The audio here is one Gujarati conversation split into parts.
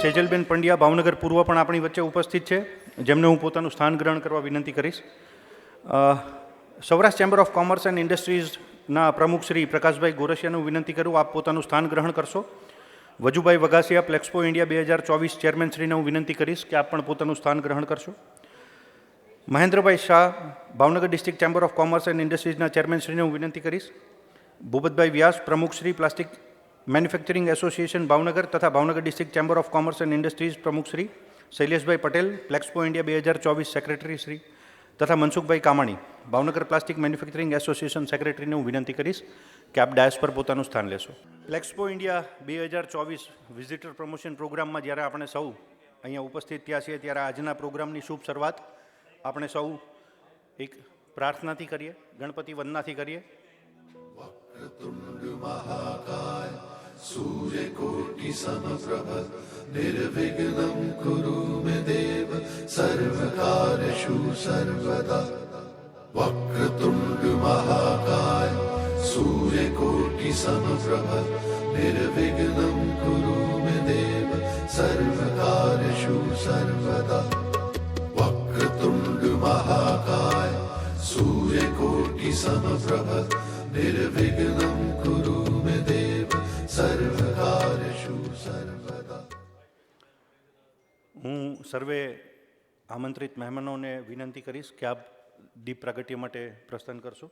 સેજલબેન પંડ્યા ભાવનગર પૂર્વ પણ આપણી વચ્ચે ઉપસ્થિત છે, જેમને હું પોતાનું સ્થાન ગ્રહણ કરવા વિનંતી કરીશ. Saurashtra chamber of commerce and ઇન્ડસ્ટ્રીઝના પ્રમુખ શ્રી પ્રકાશભાઈ ગોરસિયાનું વિનંતી કરું, આપ પોતાનું સ્થાન ગ્રહણ કરશો. વજુભાઈ વઘાસિયા પ્લેક્સપો ઇન્ડિયા 2024 ચેરમેન શ્રીને હું વિનંતી કરીશ કે આપ પણ પોતાનું સ્થાન ગ્રહણ કરશો. Mahendrabhai Shah Bhavnagar district chamber of commerce and ઇન્ડસ્ટ્રીઝના ચેરમેન શ્રીને હું વિનંતી કરીશ. ભૂપતભાઈ વ્યાસ પ્રમુખ Shri plastic manufacturing association Bhavnagar તથા Bhavnagar district chamber of commerce and industries પ્રમુખ Shri Shaileshbhai Patel Plexpo India 2024 secretary Shri તથા Mansukhbhai Kamani Bhavnagar plastic manufacturing association સેક્રેટરીને હું વિનંતી કરીશ કે આપ ડાયસ પર પોતાનું સ્થાન લેશો. પ્લેક્સપો ઇન્ડિયા 2024 વિઝિટર પ્રમોશન પ્રોગ્રામમાં જ્યારે આપણે સૌ અહીંયા ઉપસ્થિત થયા છીએ ત્યારે આજના પ્રોગ્રામની શુભ શરૂઆત આપણે સૌ એક પ્રાર્થનાથી કરીએ, ગણપતિ વંદનાથી કરીએ. सूर्यकोटि समप्रभ निर्विघ्नं कुरु मे देव सर्वकार्येषु सर्वदा. वक्रतुण्ड महाकाय सूर्यकोटि समप्रभ निर्विघ्नं कुरु मे देव सर्वकार्येषु सर्वदा. वक्रतुण्ड महाकाय सूर्यकोटि समप्रभ निर्विघ्नं कुरु मे देव સર્વકાર્યેષુ સર્વદા. હું સર્વે આમંત્રિત મહેમાનોને વિનંતી કરીશ કે આપ દીપ પ્રાગટ્ય માટે પ્રસ્થાન કરશો.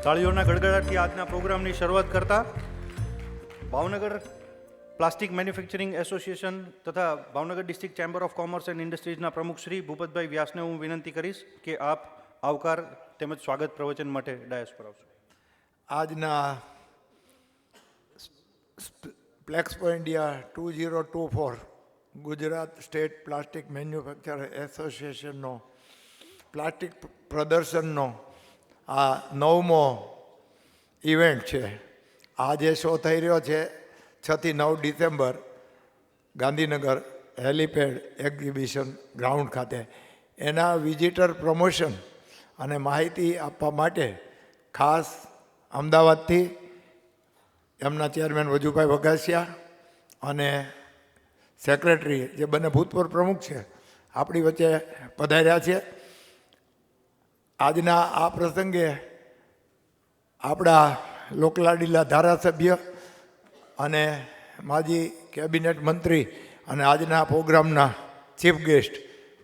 તાળીઓના ગડગડાટથી આજના પ્રોગ્રામની શરૂઆત કરતા ભાવનગર પ્લાસ્ટિક મેન્યુફેક્ચરિંગ એસોસિએશન તથા Bhavnagar district chamber of commerce and ઇન્ડસ્ટ્રીઝના પ્રમુખ શ્રી ભૂપતભાઈ વ્યાસને હું વિનંતી કરીશ કે આપ આવકાર તેમજ સ્વાગત પ્રવચન માટે ડાયસ પર આવશો. આજના Plexpo India 2024 Gujarat state plastic manufacture એસોસિએશનનો પ્લાસ્ટિક પ્રદર્શનનો આ 9મો ઇવેન્ટ છે. આ જે શો થઈ રહ્યો છે 6 થી 9 December Gandhinagar helipad exhibition ground ખાતે, એના વિઝિટર પ્રમોશન અને માહિતી આપવા માટે ખાસ અમદાવાદથી એમના ચેરમેન વજુભાઈ વઘાસિયા અને સેક્રેટરી જે બંને ભૂતપૂર્વ પ્રમુખ છે આપણી વચ્ચે પધાર્યા છે. આજના આ પ્રસંગે આપણા લોકલાડીલા ધારાસભ્ય અને માજી કેબિનેટ મંત્રી અને આજના પ્રોગ્રામના ચીફ ગેસ્ટ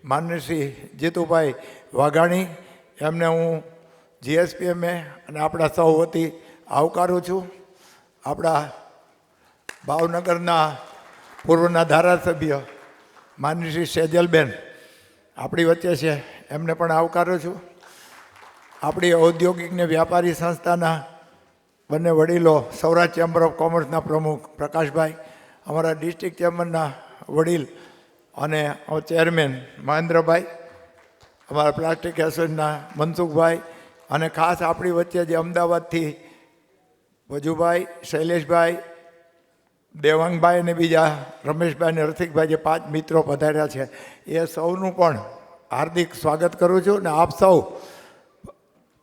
માનનીય શ્રી જીતુભાઈ વાઘાણી, એમને હું જીએસપીએમએ અને આપણા સૌ વતી આવકારું છું. આપણા ભાવનગરના પૂર્વના ધારાસભ્ય માનનીય શ્રી સેજલબેન આપણી વચ્ચે છે, એમને પણ આવકારું છું. આપણી ઔદ્યોગિક ને વ્યાપારી સંસ્થાના બંને વડીલો, સૌરાષ્ટ્ર ચેમ્બર ઓફ કોમર્સના પ્રમુખ પ્રકાશભાઈ, અમારા ડિસ્ટ્રિક્ટ ચેમ્બરના વડીલ અને ચેરમેન મહેન્દ્રભાઈ, અમારા પ્લાસ્ટિક એસોસિએશનના મનસુખભાઈ અને ખાસ આપણી વચ્ચે જે અમદાવાદથી વજુભાઈ, શૈલેષભાઈ, દેવાંગભાઈ અને બીજા રમેશભાઈ અને રસિકભાઈ જે 5 મિત્રો પધાર્યા છે એ સૌનું પણ હાર્દિક સ્વાગત કરું છું. અને આપ સૌ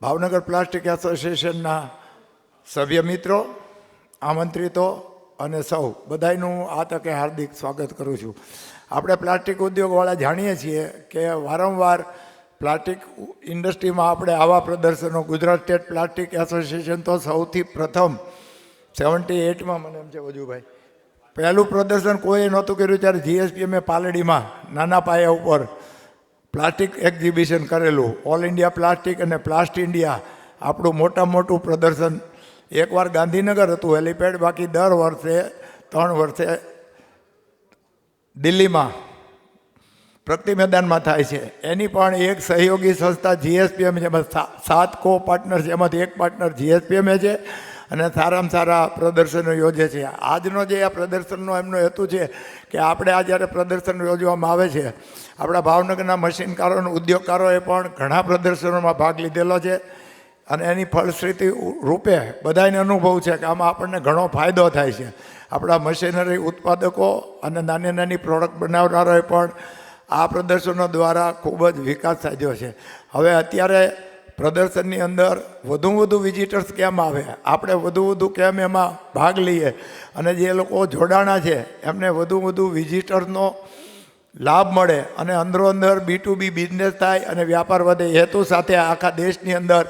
ભાવનગર પ્લાસ્ટિક એસોસિએશનના સભ્ય મિત્રો, આમંત્રિતો અને સૌ બધાનું આ તકે હાર્દિક સ્વાગત કરું છું. આપણે પ્લાસ્ટિક ઉદ્યોગવાળા જાણીએ છીએ કે વારંવાર પ્લાસ્ટિક ઇન્ડસ્ટ્રીમાં આપણે આવા પ્રદર્શનો, ગુજરાત સ્ટેટ પ્લાસ્ટિક એસોસિએશન તો સૌથી પ્રથમ 78માં મને એમ છે વજુભાઈ પહેલું પ્રદર્શન કોઈએ નહોતું કર્યું ત્યારે જીએસપીએમએ પાલડીમાં નાના પાયા ઉપર પ્લાસ્ટિક એક્ઝિબિશન કરેલું. ઓલ ઇન્ડિયા પ્લાસ્ટિક અને પ્લાસ્ટ ઇન્ડિયા આપણું મોટું પ્રદર્શન એકવાર ગાંધીનગર હતું હેલિપેડ, બાકી દર વર્ષે 3 વર્ષે દિલ્હીમાં પ્રગતિ મેદાનમાં થાય છે. એની પણ એક સહયોગી સંસ્થા જીએસપીએમ, જેમાં 7 કો પાર્ટનર છે, એમાંથી એક પાર્ટનર જીએસપીએમ છે અને સારામાં સારા પ્રદર્શનો યોજે છે. આજનો જે આ પ્રદર્શનનો એમનો હેતુ છે કે આપણે આ જ્યારે પ્રદર્શન યોજવામાં આવે છે, આપણા ભાવનગરના મશીનકારો અને ઉદ્યોગકારોએ પણ ઘણા પ્રદર્શનોમાં ભાગ લીધેલો છે અને એની ફલશ્રુતિ રૂપે બધાને અનુભવ છે કે આમાં આપણને ઘણો ફાયદો થાય છે. આપણા મશીનરી ઉત્પાદકો અને નાની પ્રોડક્ટ બનાવનારોએ પણ આ પ્રદર્શનો દ્વારા ખૂબ જ વિકાસ સાધ્યો છે. હવે અત્યારે પ્રદર્શનની અંદર વધુ વિઝિટર્સ કેમ આવે, આપણે વધુ કેમ એમાં ભાગ લઈએ અને જે લોકો જોડાણા છે એમને વધુ વિઝિટર્સનો લાભ મળે અને અંદર B2B બિઝનેસ થાય અને વ્યાપાર વધે હેતુ સાથે આખા દેશની અંદર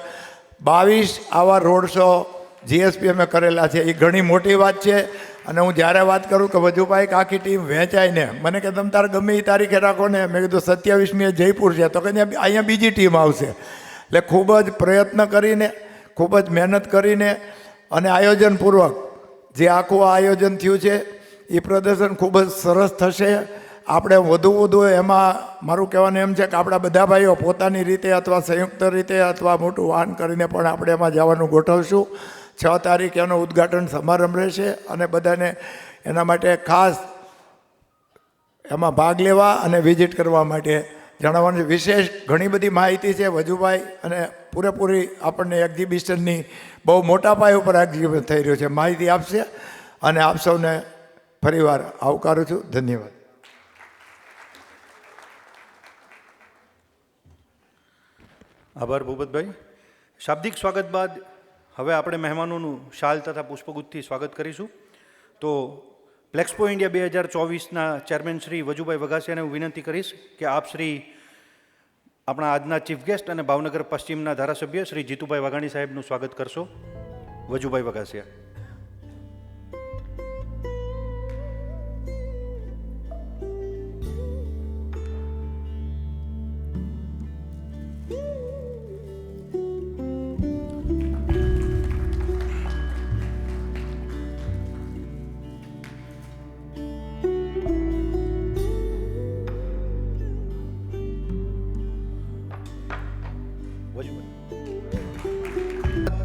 22 આવા રોડ શો જીએસપીએમે કરેલા છે. એ ઘણી મોટી વાત છે. અને હું જ્યારે વાત કરું કે વજુભાઈ આખી ટીમ વહેંચાઈને, મને કે તમે તારે ગમે એ તારીખે રાખો ને, મેં કીધું 27મીએ જયપુર છે, તો કે અહીંયા બીજી ટીમ આવશે. એટલે ખૂબ જ પ્રયત્ન કરીને, ખૂબ જ મહેનત કરીને અને આયોજનપૂર્વક જે આખું આયોજન થયું છે એ પ્રદર્શન ખૂબ જ સરસ થશે. આપણે વધુ એમાં મારું કહેવાનું એમ છે કે આપણા બધા ભાઈઓ પોતાની રીતે અથવા સંયુક્ત રીતે અથવા મોટું વાહન કરીને પણ આપણે એમાં જવાનું ગોઠવશું. 6 તારીખે એનો ઉદ્ઘાટન સમારંભ રહેશે અને બધાને એના માટે ખાસ એમાં ભાગ લેવા અને વિઝિટ કરવા માટે જણાવવાનું. વિશેષ ઘણી બધી માહિતી છે વજુભાઈ, અને પૂરેપૂરી આપણને એક્ઝિબિશનની બહુ મોટા પાયા ઉપર એક્ઝિબિશન થઈ રહ્યું છે, માહિતી આપશે અને આપ સૌને ફરીવાર આવકારું છું. ધન્યવાદ. આભાર ભૂપતભાઈ. શાબ્દિક સ્વાગત બાદ હવે આપણે મહેમાનોનું શાલ તથા પુષ્પગુચ્છથી સ્વાગત કરીશું. તો પ્લેક્સપો ઇન્ડિયા 2024ના ચેરમેન શ્રી વજુભાઈ વઘાસિયાને હું વિનંતી કરીશ કે આપ શ્રી આપણા આજના ચીફ ગેસ્ટ અને ભાવનગર પશ્ચિમના ધારાસભ્ય શ્રી જીતુભાઈ વાઘાણી સાહેબનું સ્વાગત કરશો. વજુભાઈ વઘાસિયા.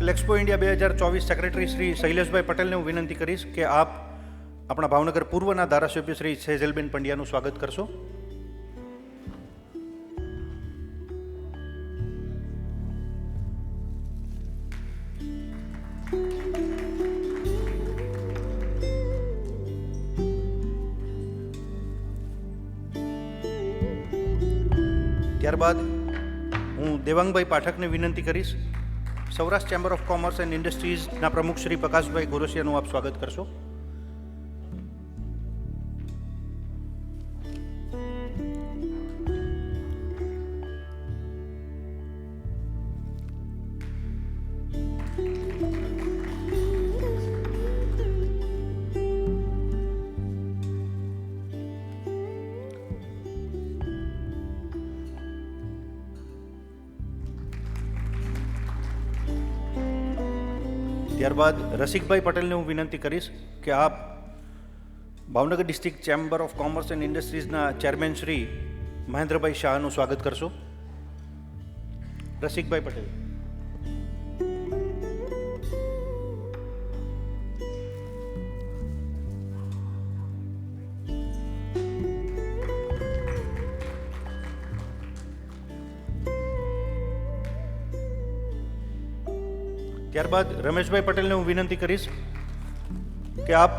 પ્લેક્સપો ઇન્ડિયા 2024 સેક્રેટરી શ્રી શૈલેષભાઈ પટેલને હું વિનંતી કરીશ કે આપ આપણા ભાવનગર પૂર્વના ધારાસભ્ય શ્રી સેજલબેન પંડ્યાનું સ્વાગત કરશો. ત્યારબાદ હું દેવાંગભાઈ પાઠકને વિનંતી કરીશ. Saurashtra chamber of commerce and ઇન્ડસ્ટ્રીઝના પ્રમુખ શ્રી પ્રકાશભાઈ ગોરસિયાનું આપ સ્વાગત કરશો. ત્યારબાદ રસિકભાઈ પટેલને હું વિનંતી કરીશ કે આપ Bhavnagar district chamber of commerce and ઇન્ડસ્ટ્રીઝના ચેરમેન શ્રી મહેન્દ્રભાઈ શાહનું સ્વાગત કરશો. રસિકભાઈ પટેલ. ત્યારબાદ રમેશભાઈ પટેલને હું વિનંતી કરીશ કે આપ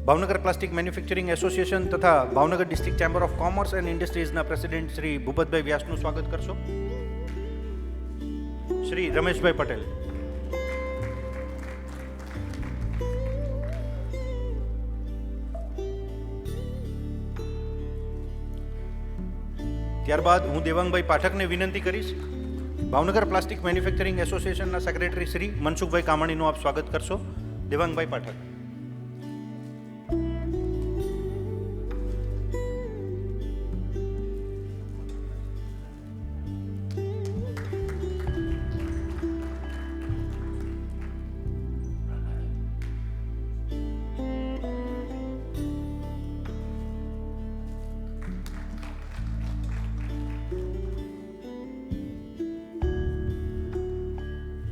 ભાવનગર પ્લાસ્ટિક મેન્યુફેક્ચરિંગ એસોસિએશન તથા Bhavnagar district chamber of commerce and ઇન્ડસ્ટ્રીઝના પ્રેસિડેન્ટ શ્રી ભૂપતભાઈ વ્યાસનું સ્વાગત કરશો. શ્રી રમેશભાઈ પટેલ. ત્યારબાદ હું દેવાંગભાઈ પાઠકને વિનંતી કરીશ ભાવનગર પ્લાસ્ટિક મેન્યુફેક્ચરિંગ એસોસિએશનના સેક્રેટરી શ્રી મનસુખભાઈ કામાણીનું આપ સ્વાગત કરશો. દેવાંગભાઈ પાઠક.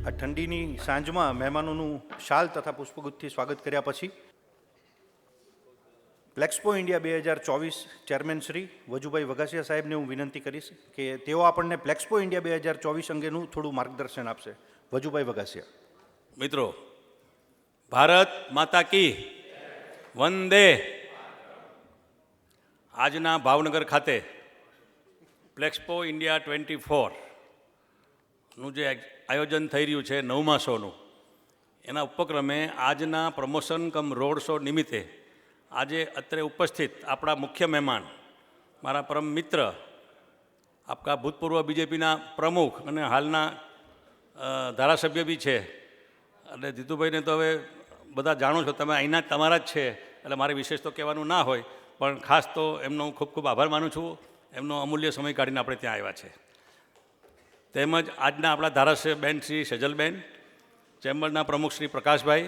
આ ઠંડીની સાંજમાં મહેમાનોનું શાલ તથા પુષ્પગુચ્છથી સ્વાગત કર્યા પછી પ્લેક્સપો ઇન્ડિયા 2024 ચેરમેન શ્રી વજુભાઈ વઘાસિયા સાહેબને હું વિનંતી કરીશ કે તેઓ આપણને પ્લેક્સપો ઇન્ડિયા 2024 અંગેનું થોડું માર્ગદર્શન આપશે. વજુભાઈ વઘાસિયા. મિત્રો, ભારત માતા કી વંદે. આજના ભાવનગર ખાતે પ્લેક્સપો ઇન્ડિયા 24નું જે આયોજન થઈ રહ્યું છે 9મા શોનું, એના ઉપક્રમે આજના પ્રમોશન કમ રોડ શો નિમિત્તે આજે અત્રે ઉપસ્થિત આપણા મુખ્ય મહેમાન, મારા પરમ મિત્ર, આપણા ભૂતપૂર્વ બીજેપીના પ્રમુખ અને હાલના ધારાસભ્ય બી છે, એટલે જીતુભાઈને તો હવે બધા જાણો છો, તમે અહીંના તમારા જ છે, એટલે મારે વિશેષ તો કહેવાનું ના હોય, પણ ખાસ તો એમનો ખૂબ ખૂબ આભાર માનું છું. એમનો અમૂલ્ય સમય કાઢીને આપણે ત્યાં આવ્યા છે. તેમજ આજના આપણા ધારાસભ્ય બેન શ્રી સેજલબેન, ચેમ્બરના પ્રમુખ શ્રી પ્રકાશભાઈ,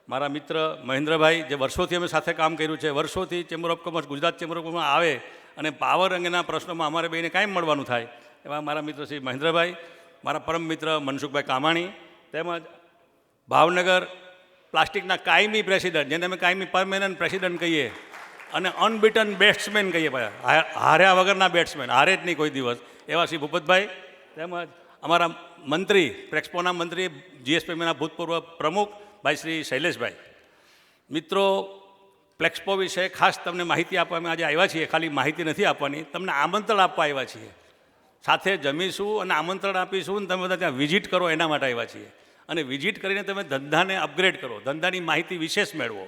મારા મિત્ર મહેન્દ્રભાઈ, જે વર્ષોથી અમે સાથે કામ કર્યું છે, વર્ષોથી chamber of commerce, Gujarat chamber of કોમર્સમાં આવે અને પાવર અંગેના પ્રશ્નોમાં અમારે બેને કાંઈ મળવાનું થાય, એવા મારા મિત્ર શ્રી મહેન્દ્રભાઈ, મારા પરમ મિત્ર મનસુખભાઈ કામાણી, તેમજ ભાવનગર પ્લાસ્ટિકના કાયમી પ્રેસિડન્ટ, જેને અમે કાયમી પરમેનન્ટ પ્રેસિડન્ટ કહીએ, અને અનબીટન બેટ્સમેન કહીએ, હાર્યા વગરના બેટ્સમેન, હારે જ નહીં કોઈ દિવસ, એવા શ્રી ભૂપતભાઈ, તેમજ અમારા મંત્રી, પ્લેક્સપોના મંત્રી, જીએસપીના ભૂતપૂર્વ પ્રમુખ ભાઈ શ્રી શૈલેષભાઈ. મિત્રો, પ્લેક્સપો વિશે ખાસ તમને માહિતી આપવા અમે આજે આવ્યા છીએ. ખાલી માહિતી નથી આપવાની, તમને આમંત્રણ આપવા આવ્યા છીએ. સાથે જમીશું અને આમંત્રણ આપીશું અને તમે બધા ત્યાં વિઝિટ કરો, એના માટે આવ્યા છીએ. અને વિઝિટ કરીને તમે ધંધાને અપગ્રેડ કરો, ધંધાની માહિતી વિશેષ મેળવો.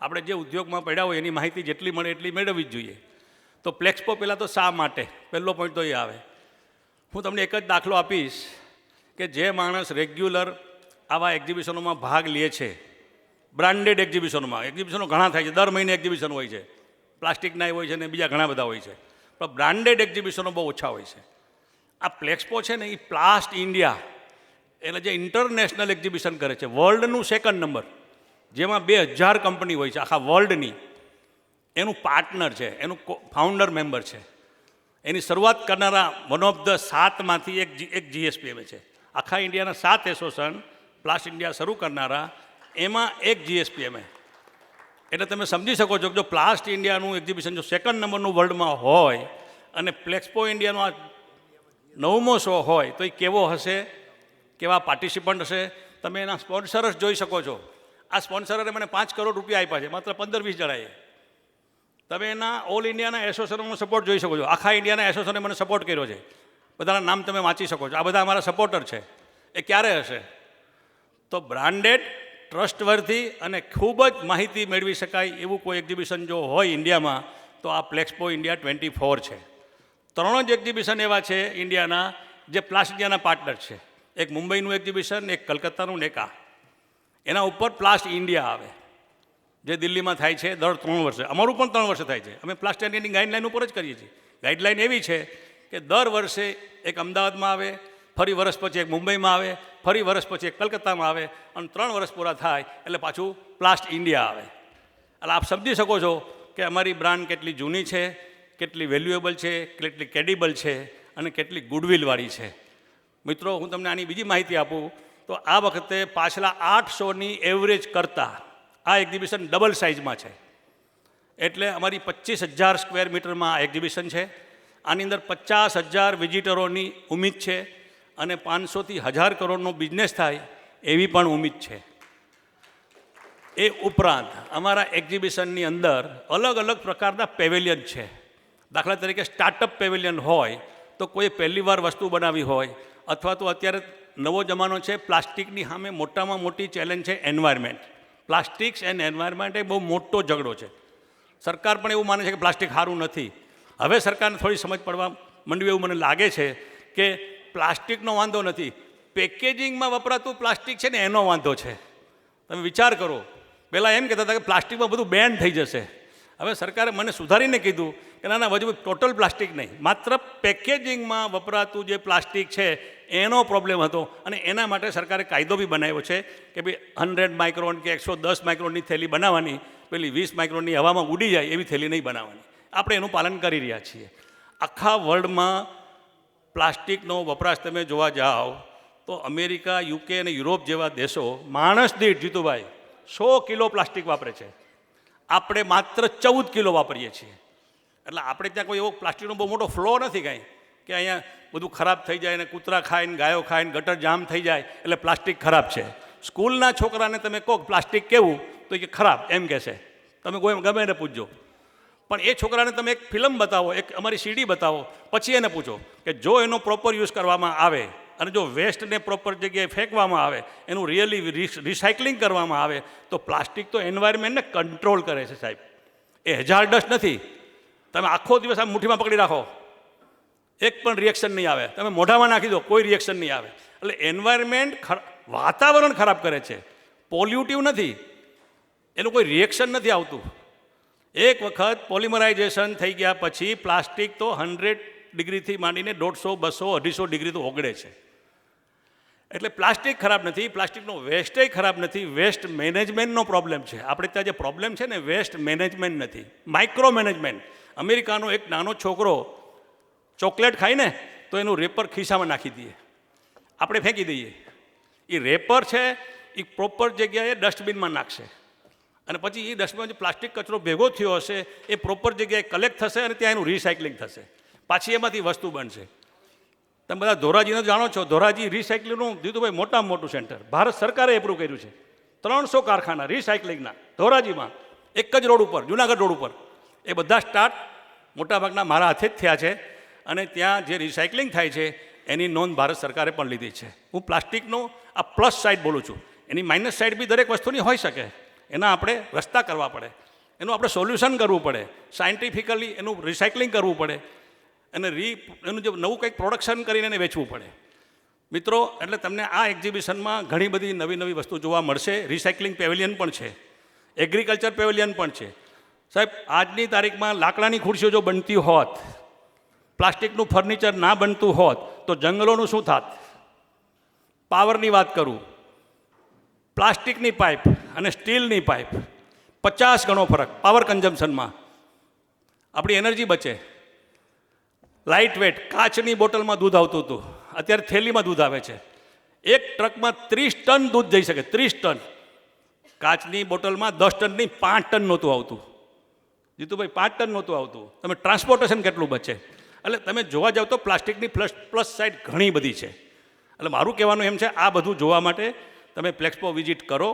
આપણે જે ઉદ્યોગમાં પડ્યા હોય એની માહિતી જેટલી મળે એટલી મેળવવી જ જોઈએ. તો પ્લેક્સપો પહેલાં તો શા માટે, પહેલો પોઈન્ટ તો એ આવે. હું તમને એક જ દાખલો આપીશ કે જે માણસ રેગ્યુલર આવા એક્ઝિબિશનોમાં ભાગ લે છે, બ્રાન્ડેડ એક્ઝિબિશનોમાં, એક્ઝિબિશનો ઘણા થાય છે, દર મહિને એક્ઝિબિશન હોય છે, પ્લાસ્ટિકના હોય છે ને બીજા ઘણા બધા હોય છે, પણ બ્રાન્ડેડ એક્ઝિબિશનો બહુ ઓછા હોય છે. આ પ્લેક્સપો છે ને, એ પ્લાસ્ટ ઇન્ડિયા એટલે જે ઇન્ટરનેશનલ એક્ઝિબિશન કરે છે, વર્લ્ડનું 2nd નંબર, જેમાં 2000 કંપની હોય છે આખા વર્લ્ડની, એનું પાર્ટનર છે, એનું ફાઉન્ડર મેમ્બર છે. એની શરૂઆત કરનારા વન ઓફ ધ 7માંથી એક જીએસપીએમએ છે. આખા ઇન્ડિયાના 7 એસોસિએશન પ્લાસ્ટ ઇન્ડિયા શરૂ કરનારા, એમાં એક જીએસપીએમએ. એટલે તમે સમજી શકો છો કે જો પ્લાસ્ટ ઇન્ડિયાનું એક્ઝિબિશન જો 2nd નંબરનું વર્લ્ડમાં હોય અને પ્લેક્સપો ઇન્ડિયાનો આ 9મો શો હોય તો એ કેવો હશે, કેવા પાર્ટિસિપન્ટ હશે. તમે એના સ્પોન્સરસ જોઈ શકો છો. આ સ્પોન્સરે મને 5 કરોડ રૂપિયા આપ્યા છે, માત્ર 15-20 જણાએ. તમે એના ઓલ ઇન્ડિયાના એસોસિએશનનો સપોર્ટ જોઈ શકો છો. આખા ઇન્ડિયાના એસોસિએશને મને સપોર્ટ કર્યો છે. બધાના નામ તમે વાંચી શકો છો. આ બધા અમારા સપોર્ટર છે. એ ક્યારે હશે? તો બ્રાન્ડેડ, ટ્રસ્ટવર્થી અને ખૂબ જ માહિતી મેળવી શકાય એવું કોઈ એક્ઝિબિશન જો હોય ઇન્ડિયામાં તો આ પ્લેક્સપો ઇન્ડિયા 24 છે. 3 જ એક્ઝિબિશન એવા છે ઇન્ડિયાના જે પ્લાસ્ટ ઇન્ડિયાના પાર્ટનર છે. એક મુંબઈનું એક્ઝિબિશન, એક કલકત્તાનું ને એક આ. એના ઉપર પ્લાસ્ટ ઇન્ડિયા આવે જે દિલ્હીમાં થાય છે દર 3 વર્ષે. અમારું પણ 3 વર્ષે થાય છે. અમે પ્લાસ્ટ ઇન્ડિયાની ગાઈડલાઈન ઉપર જ કરીએ છીએ. ગાઈડલાઈન એવી છે કે દર વર્ષે એક અમદાવાદમાં આવે, ફરી વર્ષ પછી એક મુંબઈમાં આવે, ફરી વર્ષ પછી એક કલકત્તામાં આવે, અને 3 વર્ષ પૂરા થાય એટલે પાછું પ્લાસ્ટ ઇન્ડિયા આવે. એટલે આપ સમજી શકો છો કે અમારી બ્રાન્ડ કેટલી જૂની છે, કેટલી વેલ્યુએબલ છે, કેટલી ક્રેડિબલ છે અને કેટલી ગુડવિલવાળી છે. મિત્રો, હું તમને આની બીજી માહિતી આપું તો આ વખતે પાછલા 800ની એવરેજ કરતાં આ એક્ઝિબિશન ડબલ સાઇઝમાં છે. એટલે અમારી 25,000 સ્ક્વેર મીટરમાં આ એક્ઝિબિશન છે. આની અંદર 50,000 વિઝિટરોની ઉમ્મીદ છે અને 500થી 1000 કરોડનો બિઝનેસ થાય એવી પણ ઉમ્મીદ છે. એ ઉપરાંત અમારા એક્ઝિબિશનની અંદર અલગ અલગ પ્રકારના પેવેલિયન છે. દાખલા તરીકે સ્ટાર્ટઅપ પેવેલિયન હોય તો કોઈ પહેલી વાર વસ્તુ બનાવી હોય, અથવા તો અત્યારે નવો જમાનો છે પ્લાસ્ટિકની સામે મોટામાં મોટી ચેલેન્જ છે એન્વાયરમેન્ટ. પ્લાસ્ટિક્સ એન્ડ એન્વાયરમેન્ટ એ બહુ મોટો ઝઘડો છે. સરકાર પણ એવું માને છે કે પ્લાસ્ટિક સારું નથી. હવે સરકારને થોડી સમજ પડવા માંડવી એવું મને લાગે છે કે પ્લાસ્ટિકનો વાંધો નથી, પેકેજિંગમાં વપરાતું પ્લાસ્ટિક છે ને એનો વાંધો છે. તમે વિચાર કરો, પહેલાં એમ કહેતા હતા કે પ્લાસ્ટિકમાં બધું બેન થઈ જશે. હવે સરકારે મને સુધારીને કીધું કે ના ના, હજુ ટોટલ પ્લાસ્ટિક નહીં, માત્ર પેકેજિંગમાં વપરાતું જે પ્લાસ્ટિક છે એનો પ્રોબ્લેમ હતો, અને એના માટે સરકારે કાયદો બી બનાવ્યો છે કે ભાઈ 100 માઇક્રોન કે 110 માઇક્રોનની થેલી બનાવવાની, પેલી 20 માઇક્રોનની હવામાં ઉડી જાય એવી થેલી નહીં બનાવવાની. આપણે એનું પાલન કરી રહ્યા છીએ. આખા વર્લ્ડમાં પ્લાસ્ટિકનો વપરાશ તમે જોવા જાઓ તો અમેરિકા, યુકે અને યુરોપ જેવા દેશો માણસ દીઠ, જીતુભાઈ, 100 કિલો પ્લાસ્ટિક વાપરે છે. આપણે માત્ર 14 કિલો વાપરીએ છીએ. એટલે આપણે ત્યાં કોઈ એવો પ્લાસ્ટિકનો બહુ મોટો ફ્લો નથી કાંઈ કે અહીંયા બધું ખરાબ થઈ જાય ને કૂતરા ખાય ને ગાયો ખાય ને ગટર જામ થઈ જાય એટલે પ્લાસ્ટિક ખરાબ છે. સ્કૂલના છોકરાને તમે કહો પ્લાસ્ટિક કેવું, તો કે ખરાબ એમ કહેશે. તમે કોઈ ગમે એને પૂછજો. પણ એ છોકરાને તમે એક ફિલ્મ બતાવો, એક અમારી સીડી બતાવો, પછી એને પૂછો કે જો એનો પ્રોપર યુઝ કરવામાં આવે અને જો વેસ્ટને પ્રોપર જગ્યાએ ફેંકવામાં આવે, એનું રિયલી રિસાયકલિંગ કરવામાં આવે, તો પ્લાસ્ટિક તો એન્વાયરમેન્ટને કંટ્રોલ કરે છે સાહેબ. એ હેઝાર્ડસ નથી. તમે આખો દિવસ આમ મુઠ્ઠીમાં પકડી રાખો, એક પણ રિએક્શન નહીં આવે. તમે મોઢામાં નાખી દો, કોઈ રિએક્શન નહીં આવે. એટલે એન્વાયરમેન્ટ વાતાવરણ ખરાબ કરે છે, પોલ્યુટિવ નથી, એનું કોઈ રિએક્શન નથી આવતું. એક વખત પોલિમરાઇઝેશન થઈ ગયા પછી પ્લાસ્ટિક તો 100 ડિગ્રીથી માંડીને 150, 200, 250 ડિગ્રી તો ઓગળે છે. એટલે પ્લાસ્ટિક ખરાબ નથી, પ્લાસ્ટિકનો વેસ્ટેજ ખરાબ નથી, વેસ્ટ મેનેજમેન્ટનો પ્રોબ્લેમ છે. આપણે ત્યાં જે પ્રોબ્લેમ છે ને, વેસ્ટ મેનેજમેન્ટ નથી, માઇક્રો મેનેજમેન્ટ. અમેરિકાનો એક નાનો છોકરો ચોકલેટ ખાય ને તો એનું રેપર ખિસ્સામાં નાખી દઈએ, આપણે ફેંકી દઈએ. એ રેપર છે એ પ્રોપર જગ્યાએ ડસ્ટબિનમાં નાખશે, અને પછી એ ડસ્ટબિનમાં જે પ્લાસ્ટિક કચરો ભેગો થયો હશે એ પ્રોપર જગ્યાએ કલેક્ટ થશે અને ત્યાં એનું રિસાયકલિંગ થશે, પાછી એમાંથી વસ્તુ બનશે. તમે બધા ધોરાજીને જાણો છો, ધોરાજી રિસાયકલિંગનું દીધુભાઈ મોટામાં મોટું સેન્ટર ભારત સરકારે એપ્રૂવ કર્યું છે. 300 કારખાના રિસાયકલિંગના ધોરાજીમાં, એક જ રોડ ઉપર, જુનાગઢ રોડ ઉપર. એ બધા સ્ટાર્ટ મોટાભાગના મારા હાથે જ થયા છે, અને ત્યાં જે રિસાયકલિંગ થાય છે એની નોંધ ભારત સરકારે પણ લીધી છે. હું પ્લાસ્ટિકનો આ પ્લસ સાઈડ બોલું છું, એની માઇનસ સાઈડ બી દરેક વસ્તુની હોઈ શકે. એના આપણે રસ્તા કરવા પડે, એનું આપણે સોલ્યુશન કરવું પડે, સાયન્ટિફિકલી એનું રિસાયકલિંગ કરવું પડે, અને એનું જે નવું કંઈક પ્રોડક્શન કરીને એને વેચવું પડે. મિત્રો, એટલે તમને આ એક્ઝિબિશનમાં ઘણી બધી નવી નવી વસ્તુ જોવા મળશે. રિસાયકલિંગ પેવેલિયન પણ છે, એગ્રીકલ્ચર પેવેલિયન પણ છે. સાહેબ, આજની તારીખમાં લાકડાની ખુરશીઓ જો બનતી હોત, પ્લાસ્ટિકનું ફર્નિચર ના બનતું હોત, તો જંગલોનું શું થાત? પાવરની વાત કરું, પ્લાસ્ટિકની પાઇપ અને સ્ટીલની પાઇપ 50 ગણો ફરક પાવર કન્ઝમ્પશનમાં. આપણી એનર્જી બચે. લાઇટ વેટ, કાચની બોટલમાં દૂધ આવતું હતું, અત્યારે થેલીમાં દૂધ આવે છે. એક ટ્રકમાં 30 ટન દૂધ જઈ શકે, 30 ટન. કાચની બોટલમાં 10 ટનની 5 ટન નહોતું આવતું. જીતુભાઈ, 5 ટન નહોતું આવતું. તમે ટ્રાન્સપોર્ટેશન કેટલું બચે. એટલે તમે જોવા જાવ તો પ્લાસ્ટિકની પ્લસ સાઈડ ઘણી બધી છે. એટલે મારું કહેવાનું એમ છે, આ બધું જોવા માટે તમે પ્લેક્સપો વિઝિટ કરો,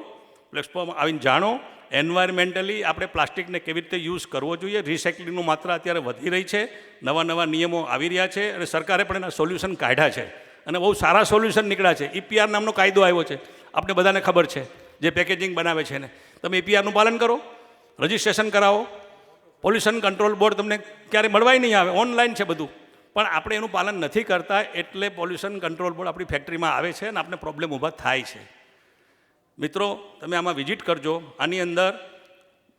પ્લેક્સપોમાં આવીને જાણો એન્વાયરમેન્ટલી આપણે પ્લાસ્ટિકને કેવી રીતે યુઝ કરવો જોઈએ. રિસાયકલિંગનું માત્રા અત્યારે વધી રહી છે, નવા નવા નિયમો આવી રહ્યા છે, અને સરકારે પણ એના સોલ્યુશન કાઢ્યા છે, અને બહુ સારા સોલ્યુશન નીકળ્યા છે. EPR નામનો કાયદો આવ્યો છે, આપણે બધાને ખબર છે, જે પેકેજિંગ બનાવે છે ને. તમે EPRનું પાલન કરો, રજિસ્ટ્રેશન કરાવો. પોલ્યુશન કંટ્રોલ બોર્ડ તમને ક્યારે મળવાય નહીં આવે, ઓનલાઈન છે બધું. પણ આપણે એનું પાલન નથી કરતા, એટલે પોલ્યુશન કંટ્રોલ બોર્ડ આપણી ફેક્ટરીમાં આવે છે અને આપણે પ્રોબ્લેમ ઊભા થાય છે. મિત્રો, તમે આમાં વિઝિટ કરજો. આની અંદર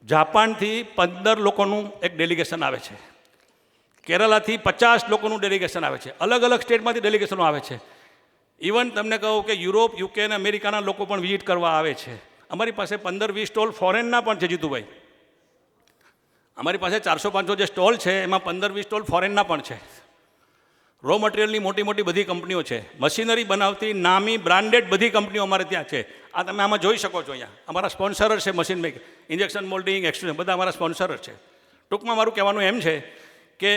જાપાનથી 15 લોકોનું એક ડેલિગેશન આવે છે, કેરલાથી 50 લોકોનું ડેલિગેશન આવે છે, અલગ અલગ સ્ટેટમાંથી ડેલિગેશનો આવે છે. ઇવન તમને કહું કે યુરોપ, UK અને અમેરિકાના લોકો પણ વિઝિટ કરવા આવે છે. અમારી પાસે 15-20 સ્ટોલ ફોરેનના પણ છે. જીતુભાઈ, અમારી પાસે 400-500 જે સ્ટોલ છે એમાં 15-20 સ્ટોલ ફોરેનના પણ છે. રો મટીરિયલની મોટી મોટી બધી કંપનીઓ છે, મશીનરી બનાવતી નામી બ્રાન્ડેડ બધી કંપનીઓ અમારે ત્યાં છે. આ તમે આમાં જોઈ શકો છો. અહીંયા અમારા સ્પોન્સર છે, machine make, injection moulding, extrusion, બધા અમારા સ્પોન્સર છે. ટૂંકમાં મારું કહેવાનું એમ છે કે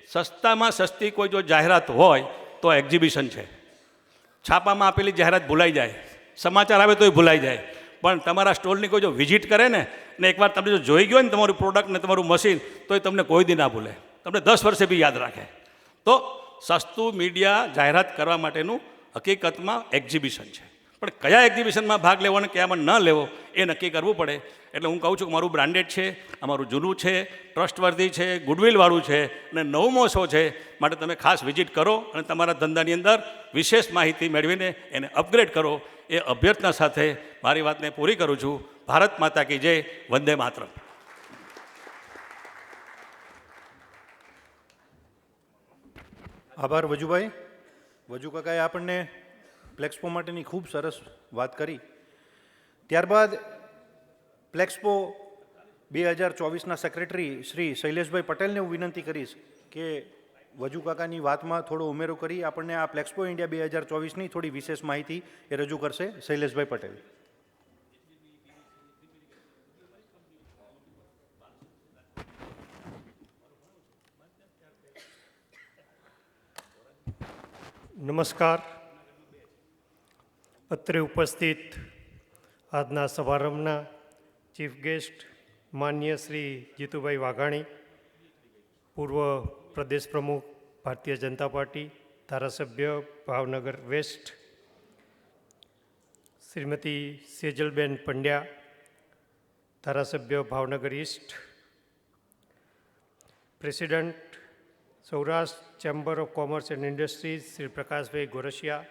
સસ્તામાં સસ્તી કોઈ જો જાહેરાત હોય તો એક્ઝિબિશન છે. છાપામાં આપેલી જાહેરાત ભૂલાઈ જાય, સમાચાર આવે તોય ભૂલાઈ જાય, પણ તમારા સ્ટોલની કોઈ જો વિઝિટ કરે ને એકવાર તમે જો જોઈ ગયો ને તમારું પ્રોડક્ટ ને તમારું મશીન, તોય તમને કોઈ દી ના ભૂલે, તમને 10 વર્ષે બી યાદ રાખે. તો સસ્તું મીડિયા જાહેરાત કરવા માટેનું હકીકતમાં એક્ઝિબિશન છે, પણ કયા એક્ઝિબિશનમાં ભાગ લેવો અને કયામાં ન લેવો એ નક્કી કરવું પડે. એટલે હું કહું છું કે મારું બ્રાન્ડેડ છે, અમારું જૂનું છે, ટ્રસ્ટવર્ધી છે, ગુડવિલવાળું છે અને 9મો શો છે, માટે તમે ખાસ વિઝિટ કરો અને તમારા ધંધાની અંદર વિશેષ માહિતી મેળવીને એને અપગ્રેડ કરો. એ અભ્યર્થના સાથે મારી વાતને પૂરી કરું છું. ભારત માતા કી જય, વંદે માતરમ. આભાર વજુભાઈ. વજુ કાકાએ આપણને પ્લેક્સપો માટેની ખૂબ સરસ વાત કરી. ત્યારબાદ પ્લેક્સપો 2024ના સેક્રેટરી શ્રી શૈલેષભાઈ પટેલને હું વિનંતી કરીશ કે વજુ કાકાની વાતમાં થોડો ઉમેરો કરી આપણને આ પ્લેક્સપો ઇન્ડિયા 2024ની થોડી વિશેષ માહિતી એ રજૂ કરશે. શૈલેષભાઈ પટેલ. નમસ્કાર. અત્રે ઉપસ્થિત આજના સમારંભના ચીફ ગેસ્ટ માન્ય શ્રી જીતુભાઈ વાઘાણી, પૂર્વ પ્રદેશ પ્રમુખ ભારતીય જનતા પાર્ટી, ધારાસભ્ય ભાવનગર વેસ્ટ, શ્રીમતી સેજલબેન પંડ્યા, ધારાસભ્ય Bhavnagar east, president Saurashtra chamber of commerce and industries Shri Prakashbhai Gorasiya,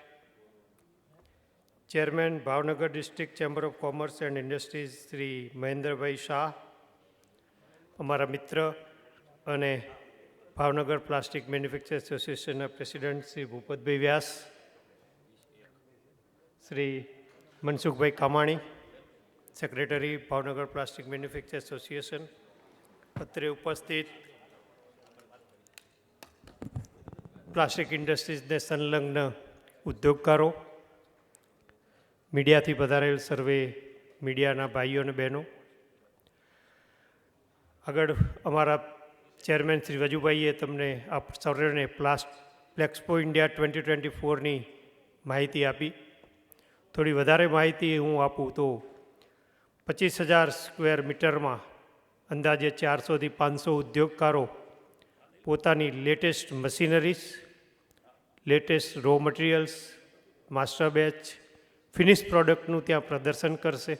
chairman Bhavnagar district chamber of commerce and industries Shri Mahendrabhai Shah, અમારા મિત્ર અને ભાવનગર પ્લાસ્ટિક મેન્યુફેક્ચર એસોસિએશનના president Shri Bhupatbhai Vyas, Shri Mansukhbhai Kamani, secretary Bhavnagar plastic manufacture association, અત્રે ઉપસ્થિત પ્લાસ્ટિક ઇન્ડસ્ટ્રીઝને સંલગ્ન ઉદ્યોગકારો, મીડિયાથી પધારેલ સર્વે મીડિયાના ભાઈઓ અને બહેનો, આગળ અમારા ચેરમેન શ્રી વજુભાઈએ તમને આપ સર્વેને પ્લેક્સપો ઇન્ડિયા 2024ની માહિતી આપી. થોડી વધારે માહિતી હું આપું તો 25,000 સ્ક્વેર મીટરમાં અંદાજે 400થી 500 ઉદ્યોગકારો પોતાની latest machineries, latest raw materials, master batch, finish પ્રોડક્ટનું ત્યાં પ્રદર્શન કરશે.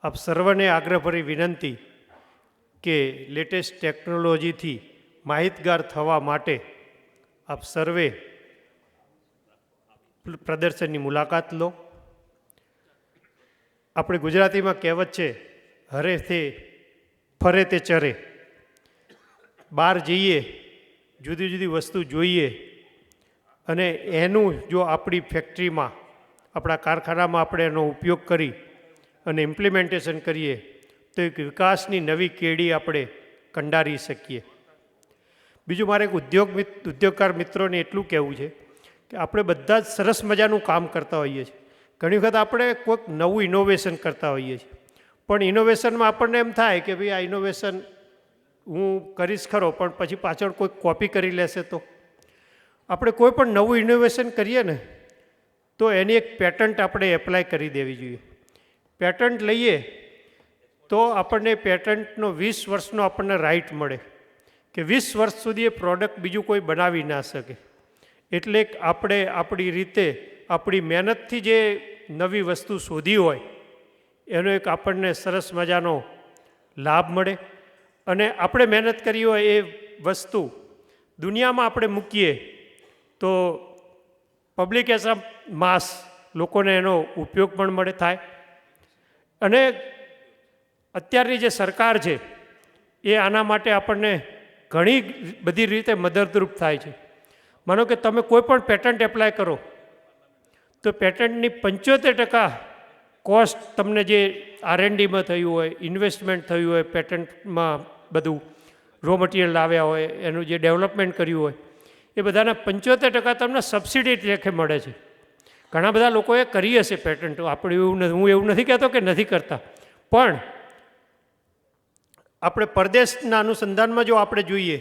આપ સર્વને આગ્રહભરી વિનંતી કે લેટેસ્ટ ટેકનોલોજીથી માહિતગાર થવા માટે આપ સર્વે પ્રદર્શનની મુલાકાત લો. આપણે ગુજરાતીમાં કહેવત છે, હરે તે ફરે તે ચરે. બહાર જઈએ, જુદી જુદી વસ્તુ જોઈએ અને એનું જો આપણી ફેક્ટરીમાં, આપણા કારખાનામાં આપણે એનો ઉપયોગ કરી અને ઇમ્પ્લિમેન્ટેશન કરીએ તો એક વિકાસની નવી કેડી આપણે કંડારી શકીએ. બીજું મારે એક ઉદ્યોગકાર મિત્રોને એટલું કહેવું છે કે આપણે બધા જ સરસ મજાનું કામ કરતા હોઈએ છીએ. ઘણી વખત આપણે કોઈક નવું ઇનોવેશન કરતા હોઈએ છીએ, પણ ઇનોવેશનમાં આપણને એમ થાય કે ભાઈ આ ઇનોવેશન હું કરીશ ખરો, પણ પછી પાછળ કોઈ કોપી કરી લેશે. તો આપણે કોઈ પણ નવું ઇનોવેશન કરીએ ને તો એની એક પેટન્ટ આપણે એપ્લાય કરી દેવી જોઈએ. પેટન્ટ લઈએ તો આપણને પેટન્ટનો 20 વર્ષનો આપણને રાઇટ મળે કે 20 વર્ષ સુધી એ પ્રોડક્ટ બીજું કોઈ બનાવી ના શકે. એટલે આપણે આપણી રીતે આપણી મહેનતથી જે નવી વસ્તુ શોધી હોય એનો એક આપણને સરસ મજાનો લાભ મળે અને આપણે મહેનત કરી હોય એ વસ્તુ દુનિયામાં આપણે મૂકીએ તો પબ્લિક એઝ અ માસ લોકોને એનો ઉપયોગ પણ મળે થાય. અને અત્યારની જે સરકાર છે એ આના માટે આપણને ઘણી બધી રીતે મદદરૂપ થાય છે. માનો કે તમે કોઈ પણ પેટન્ટ એપ્લાય કરો તો પેટન્ટની 75% કોસ્ટ તમને જે R&Dમાં થયું હોય, ઇન્વેસ્ટમેન્ટ થયું હોય, પેટન્ટમાં બધું રો મટીરિયલ લાવ્યા હોય, એનું જે ડેવલપમેન્ટ કર્યું હોય એ બધાના 75% તમને સબસિડી લેખે મળે છે. ઘણા બધા લોકોએ કરી હશે પેટન્ટ, આપણે એવું હું એવું નથી કહેતો કે નથી કરતા, પણ આપણે પરદેશના અનુસંધાનમાં જો આપણે જોઈએ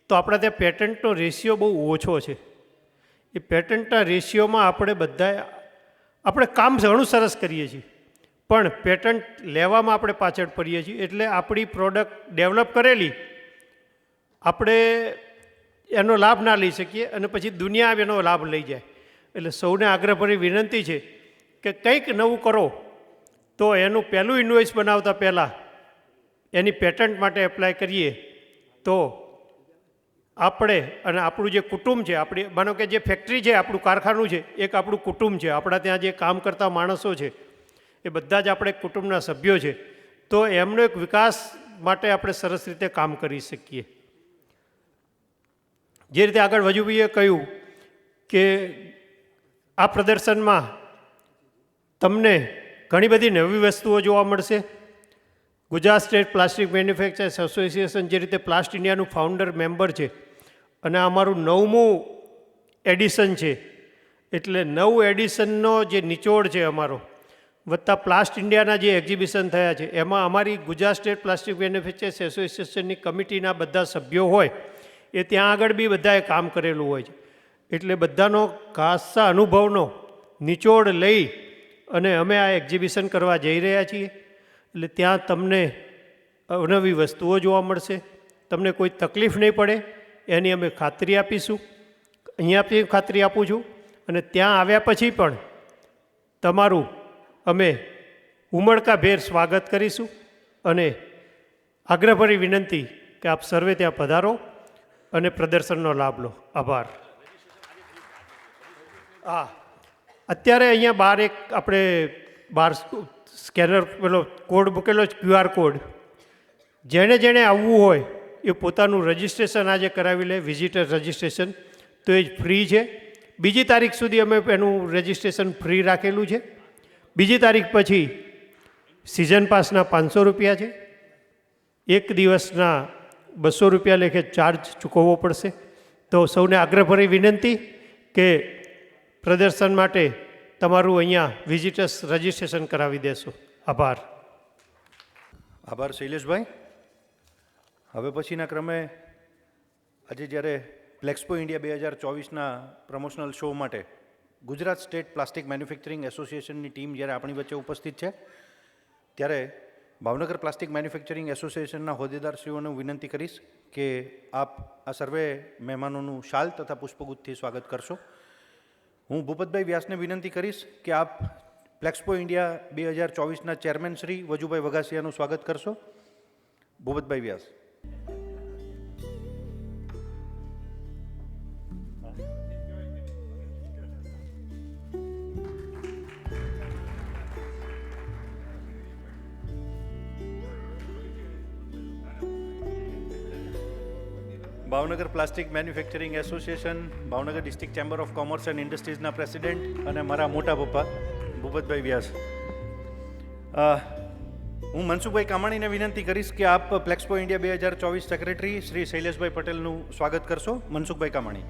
તો આપણા ત્યાં પેટન્ટનો રેશિયો બહુ ઓછો છે. એ પેટન્ટના રેશિયોમાં આપણે બધા આપણે કામ ઘણું સરસ કરીએ છીએ, પણ પેટન્ટ લેવામાં આપણે પાછળ પડીએ છીએ. એટલે આપણી પ્રોડક્ટ ડેવલપ કરેલી આપણે એનો લાભ ના લઈ શકીએ અને પછી દુનિયા એનો લાભ લઈ જાય. એટલે સૌને આગ્રહભરી વિનંતી છે કે કંઈક નવું કરો તો એનું પહેલું ઇન્વોઇસ બનાવતા પહેલાં એની પેટન્ટ માટે એપ્લાય કરીએ તો આપણે અને આપણું જે કુટુંબ છે, આપણી માનો કે જે ફેક્ટરી છે, આપણું કારખાનું છે, એક આપણું કુટુંબ છે. આપણા ત્યાં જે કામ કરતા માણસો છે એ બધા જ આપણે કુટુંબના સભ્યો છે. તો એમનો એક વિકાસ માટે આપણે સરસ રીતે કામ કરી શકીએ. જે રીતે આગળ વજુભાઈએ કહ્યું કે આ પ્રદર્શનમાં તમને ઘણી બધી નવી વસ્તુઓ જોવા મળશે. Gujarat state plastic manufacturers association જે રીતે પ્લાસ્ટ ઇન્ડિયાનું ફાઉન્ડર મેમ્બર છે અને અમારું 9મું એડિશન છે, એટલે 9 એડિશનનો જે નિચોડ છે અમારો, વત્તા પ્લાસ્ટ ઇન્ડિયાના જે એક્ઝિબિશન થયા છે એમાં અમારી ગુજરાત સ્ટેટ પ્લાસ્ટિક મેન્યુફેક્ચરર્સ એસોસિએશનની કમિટીના બધા સભ્યો હોય એ ત્યાં આગળ બી બધાએ કામ કરેલું હોય છે. એટલે બધાનો ખાસા અનુભવનો નિચોડ લઈ અને અમે આ એક્ઝિબિશન કરવા જઈ રહ્યા છીએ. એટલે ત્યાં તમને અવનવી વસ્તુઓ જોવા મળશે, તમને કોઈ તકલીફ નહીં પડે એની અમે ખાતરી આપીશું. અહીંયાથી ખાતરી આપું છું અને ત્યાં આવ્યા પછી પણ તમારું અમે ઉમળકાભેર સ્વાગત કરીશું અને આગ્રહભરી વિનંતી કે આપ સર્વે ત્યાં પધારો અને પ્રદર્શનનો લાભ લો. આભાર. હા, અત્યારે અહીંયા બહાર એક આપણે બહાર સ્કેનર પેલો કોડ મૂકેલો છે, QR કોડ. જેણે જેણે આવવું હોય એ પોતાનું રજિસ્ટ્રેશન આજે કરાવી લે, વિઝિટર રજિસ્ટ્રેશન. તો એ ફ્રી છે. 2 તારીખ સુધી અમે એનું રજિસ્ટ્રેશન ફ્રી રાખેલું છે. 2 તારીખ પછી સિઝન પાસના 500 રૂપિયા છે. એક દિવસના 200 રૂપિયા લેખે ચાર્જ ચૂકવવો પડશે. તો સૌને આગ્રહભરી વિનંતી કે પ્રદર્શન માટે તમારું અહીંયા વિઝિટર્સ રજિસ્ટ્રેશન કરાવી દેશો. આભાર. આભાર શૈલેષભાઈ. હવે પછીના ક્રમે આજે જ્યારે પ્લેક્સપો ઇન્ડિયા 2024ના પ્રમોશનલ શો માટે ગુજરાત સ્ટેટ પ્લાસ્ટિક મેન્યુફેક્ચરિંગ એસોસિએશનની ટીમ જ્યારે આપણી વચ્ચે ઉપસ્થિત છે ત્યારે ભાવનગર પ્લાસ્ટિક મેન્યુફેક્ચરિંગ એસોસિએશનના હોદ્દેદારશ્રીઓને વિનંતી કરીશ કે આપ આ સર્વે મહેમાનોનું શાલ તથા પુષ્પગુચ્છથી સ્વાગત કરશો. હું ભૂપતભાઈ વ્યાસને વિનંતી કરીશ કે આપ પ્લેક્સપો ઇન્ડિયા 2024ના ચેરમેન શ્રી વજુભાઈ વઘાસિયાનું સ્વાગત કરશો. Bhupatbhai Vyas. Bhavnagar plastic manufacturing association, Bhavnagar district chamber of commerce and ઇન્ડસ્ટ્રીઝના પ્રેસિડેન્ટ અને મારા મોટા પપ્પા ભૂપતભાઈ વ્યાસ. હું મનસુખભાઈ કામાણીને વિનંતી કરીશ કે આપ પ્લેક્સપો ઇન્ડિયા 2024 સેક્રેટરી શ્રી શૈલેષભાઈ પટેલનું સ્વાગત કરશો. મનસુખભાઈ કામાણી.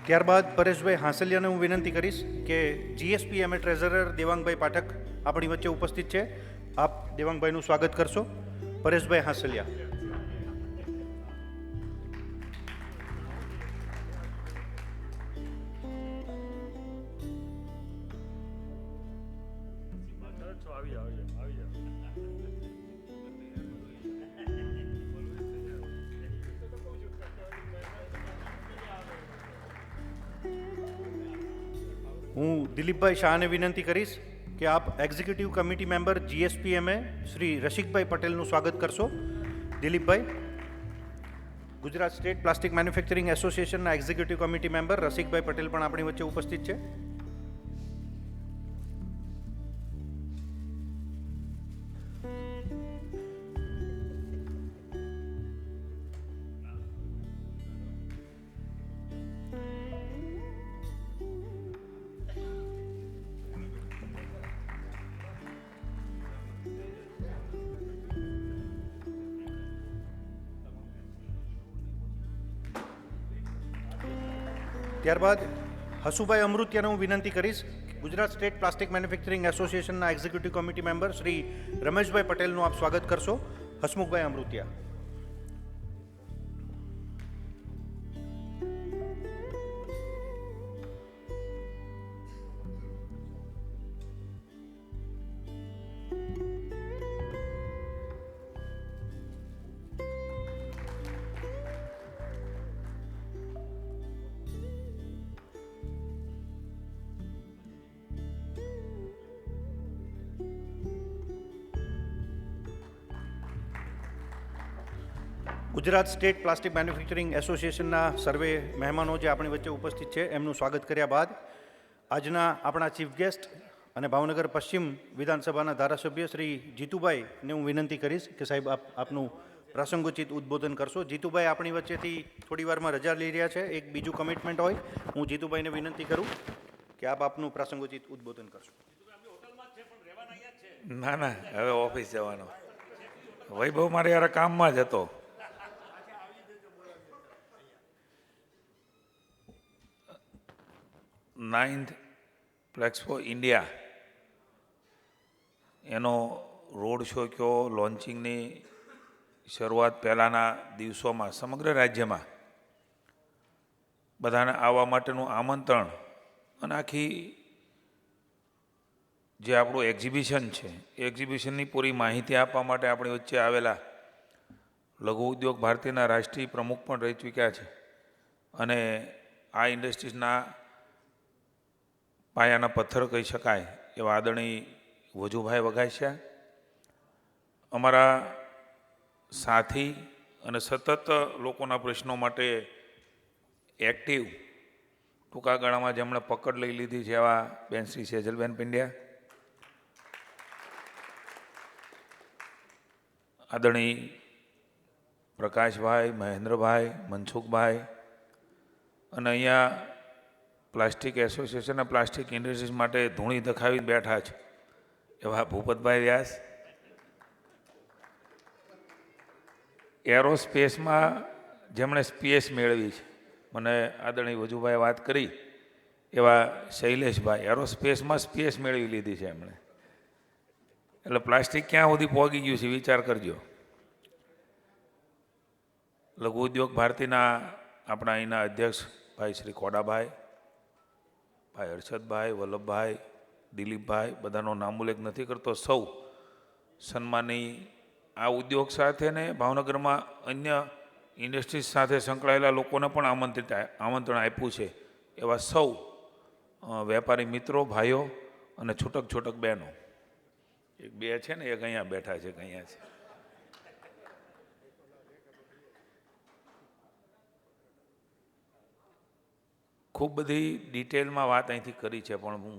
ત્યારબાદ પરેશભાઈ હાંસલિયાને હું વિનંતી કરીશ કે GSPMA ટ્રેઝરર દેવાંગભાઈ પાઠક આપણી વચ્ચે ઉપસ્થિત છે. આપ દેવાંગભાઈનું સ્વાગત કરશો. પરેશભાઈ હાંસલિયા. હું દિલીપભાઈ શાહને વિનંતી કરીશ કે આપ executive committee member GSPMA Shri Rasikbhai પટેલનું સ્વાગત કરશો. દિલીપભાઈ. ગુજરાત સ્ટેટ પ્લાસ્ટિક મેન્યુફેક્ચરિંગ એસોસિએશનના executive committee member Rasikbhai Patel પણ આપણી વચ્ચે ઉપસ્થિત છે. ત્યારબાદ હસુભાઈ અમૃતિયાને હું વિનંતી કરીશ ગુજરાત સ્ટેટ પ્લાસ્ટિક મેન્યુફેક્ચરિંગ એસોસિએશનના executive committee member Shri Rameshbhai પટેલનું આપ સ્વાગત કરશો. Hasmukhbhai Amrutiya. Gujarat state plastic manufacturing એસોસિએશનના સર્વે મહેમાનો જે આપણી વચ્ચે ઉપસ્થિત છે એમનું સ્વાગત કર્યા બાદ આજના આપણા ચીફ ગેસ્ટ અને ભાવનગર પશ્ચિમ વિધાનસભાના ધારાસભ્ય શ્રી જીતુભાઈને હું વિનંતી કરીશ કે સાહેબ આપનું પ્રાસંગોચિત ઉદ્બોધન કરશો. જીતુભાઈ આપણી વચ્ચેથી થોડી વારમાં રજા લઈ રહ્યા છે, એક બીજું કમિટમેન્ટ હોય. હું જીતુભાઈને વિનંતી કરું કે આપનું પ્રાસંગોચિત ઉદ્બોધન કરશો. ના ના, હવે ઓફિસ જવાનો. વૈભવ મારે યાર કામમાં જ હતો. નાઇન્થ ફ્લેક્સપો ઇન્ડિયા એનો રોડ શો કયો, લોન્ચિંગની શરૂઆત પહેલાંના દિવસોમાં સમગ્ર રાજ્યમાં બધાને આવવા માટેનું આમંત્રણ અને આખી જે આપણું એક્ઝિબિશન છે એ એક્ઝિબિશનની પૂરી માહિતી આપવા માટે આપણી વચ્ચે આવેલા લઘુ ઉદ્યોગ ભારતીના રાષ્ટ્રીય પ્રમુખ પણ રહી ચૂક્યા છે અને આ ઇન્ડસ્ટ્રીઝના પાયાના પથ્થર કહી શકાય એવા આદરણીય વજુભાઈ વઘાસિયા, અમારા સાથી અને સતત લોકોના પ્રશ્નો માટે એક્ટિવ, ટૂંકા ગાળામાં જેમણે પકડ લઈ લીધી છે એવા બેન શ્રી સેજલબેન પંડ્યા, આદરણીય પ્રકાશભાઈ, મહેન્દ્રભાઈ, મનસુખભાઈ અને અહીંયા પ્લાસ્ટિક એસોસિએશન અને પ્લાસ્ટિક ઇન્ડસ્ટ્રીઝ માટે ધૂણી દખાવી બેઠા છે એવા ભૂપતભાઈ વ્યાસ, એરોસ્પેસમાં જેમણે સ્પેસ મેળવી છે, મને આદરણીય વજુભાઈ વાત કરી એવા શૈલેષભાઈ, એરોસ્પેસમાં સ્પેસ મેળવી લીધી છે એમણે. એટલે પ્લાસ્ટિક ક્યાં સુધી પહોંચી ગયું છે વિચાર કરજો. લઘુ ઉદ્યોગ ભારતીના આપણા અહીંના અધ્યક્ષ ભાઈ શ્રી કોડાભાઈ, ભાઈ હર્ષદભાઈ, વલ્લભભાઈ, દિલીપભાઈ, બધાનો નામ ઉલ્લેખ નથી કરતો. સૌ સન્માની આ ઉદ્યોગ સાથે ને ભાવનગરમાં અન્ય ઇન્ડસ્ટ્રીઝ સાથે સંકળાયેલા લોકોને પણ આમંત્રણ આપ્યું છે એવા સૌ વેપારી મિત્રો, ભાઈઓ અને છૂટક છૂટક બહેનો, એક બે છે ને, એક અહીંયા બેઠા છે, એક અહીંયા છે. ખૂબ બધી ડિટેલમાં વાત અહીંથી કરી છે, પણ હું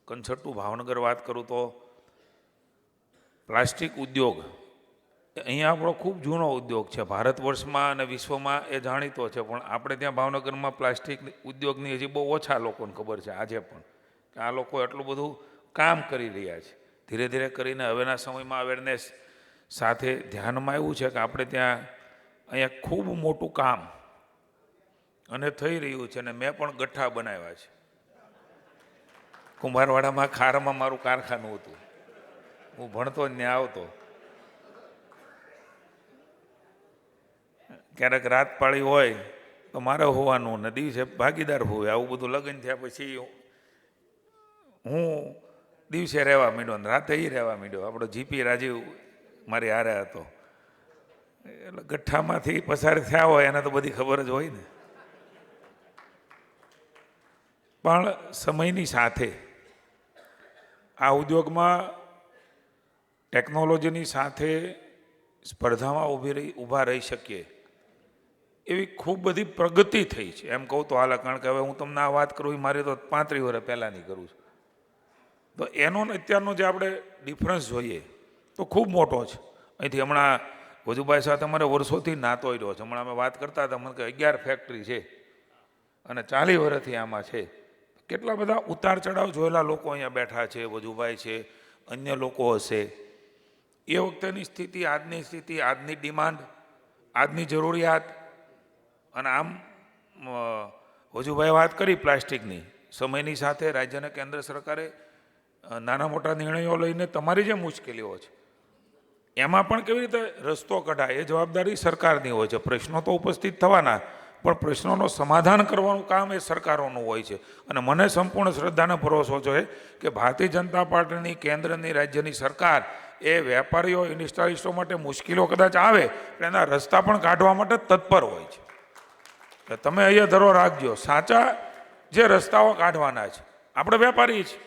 કન્સર્ટ ભાવનગર વાત કરું તો પ્લાસ્ટિક ઉદ્યોગ અહીંયા આપણો ખૂબ જૂનો ઉદ્યોગ છે. ભારત વર્ષમાં અને વિશ્વમાં એ જાણીતો છે, પણ આપણે ત્યાં ભાવનગરમાં પ્લાસ્ટિક ઉદ્યોગની હજી બહુ ઓછા લોકોને ખબર છે આજે પણ, કે આ લોકો એટલું બધું કામ કરી રહ્યા છે. ધીરે ધીરે કરીને હવેના સમયમાં અવેરનેસ સાથે ધ્યાનમાં આવ્યું છે કે આપણે ત્યાં અહીંયા ખૂબ મોટું કામ અને થઈ રહ્યું છે. અને મેં પણ ગઠ્ઠા બનાવ્યા છે. કુંભારવાડામાં ખારમાં મારું કારખાનું હતું, હું ભણતો જ ત્યાં આવતો. ક્યારેક રાત પાળી હોય તો મારે હોવાનું ને દિવસે ભાગીદાર હોય. આવું બધું લગ્ન થયા પછી હું દિવસે રહેવા માંડ્યો ને રાતે એ રહેવા માંડ્યો. આપણો જીપી રાજીવ મારી હારે હતો. એટલે ગઠ્ઠામાંથી પસાર થયા હોય એને તો બધી ખબર જ હોય ને. પણ સમયની સાથે આ ઉદ્યોગમાં ટેકનોલોજીની સાથે સ્પર્ધામાં ઊભા રહી શકીએ એવી ખૂબ બધી પ્રગતિ થઈ છે એમ કહું તો હાલ. કારણ કે હવે હું તમને આ વાત કરું એ મારી તો 35 વર્ષ પહેલાંની કરું છું. તો એનો અત્યારનો જે આપણે ડિફરન્સ જોઈએ તો ખૂબ મોટો છે. અહીંથી હમણાં વજુભાઈ સાથે અમારે વર્ષોથી નાતો રહ્યો છે. હમણાં અમે વાત કરતા હતા, મને કે 11 ફેક્ટરી છે અને 40 વર્ષથી આમાં છે. કેટલા બધા ઉતાર ચઢાવ જોયેલા લોકો અહીંયા બેઠા છે, વજુભાઈ છે, અન્ય લોકો હશે. એ વખતેની સ્થિતિ, આજની સ્થિતિ, આજની ડિમાન્ડ, આજની જરૂરિયાત. અને આમ વજુભાઈ વાત કરી પ્લાસ્ટિકની, સમયની સાથે રાજ્ય અને કેન્દ્ર સરકારે નાના મોટા નિર્ણયો લઈને તમારી જે મુશ્કેલીઓ છે એમાં પણ કેવી રીતે રસ્તો કઢાય એ જવાબદારી સરકારની હોય છે. પ્રશ્નો તો ઉપસ્થિત થવાના, પણ પ્રશ્નોનું સમાધાન કરવાનું કામ એ સરકારોનું હોય છે. અને મને સંપૂર્ણ શ્રદ્ધાનો ભરોસો છે કે ભારતીય જનતા પાર્ટીની કેન્દ્રની રાજ્યની સરકાર એ વેપારીઓ, ઇન્ડસ્ટ્રીયલિસ્ટો માટે મુશ્કેલીઓ કદાચ આવે પણ એના રસ્તા પણ કાઢવા માટે તત્પર હોય છે. એટલે તમે અહીંયા ધરો રાખજો, સાચા જે રસ્તાઓ કાઢવાના છે. આપણે વેપારી છીએ,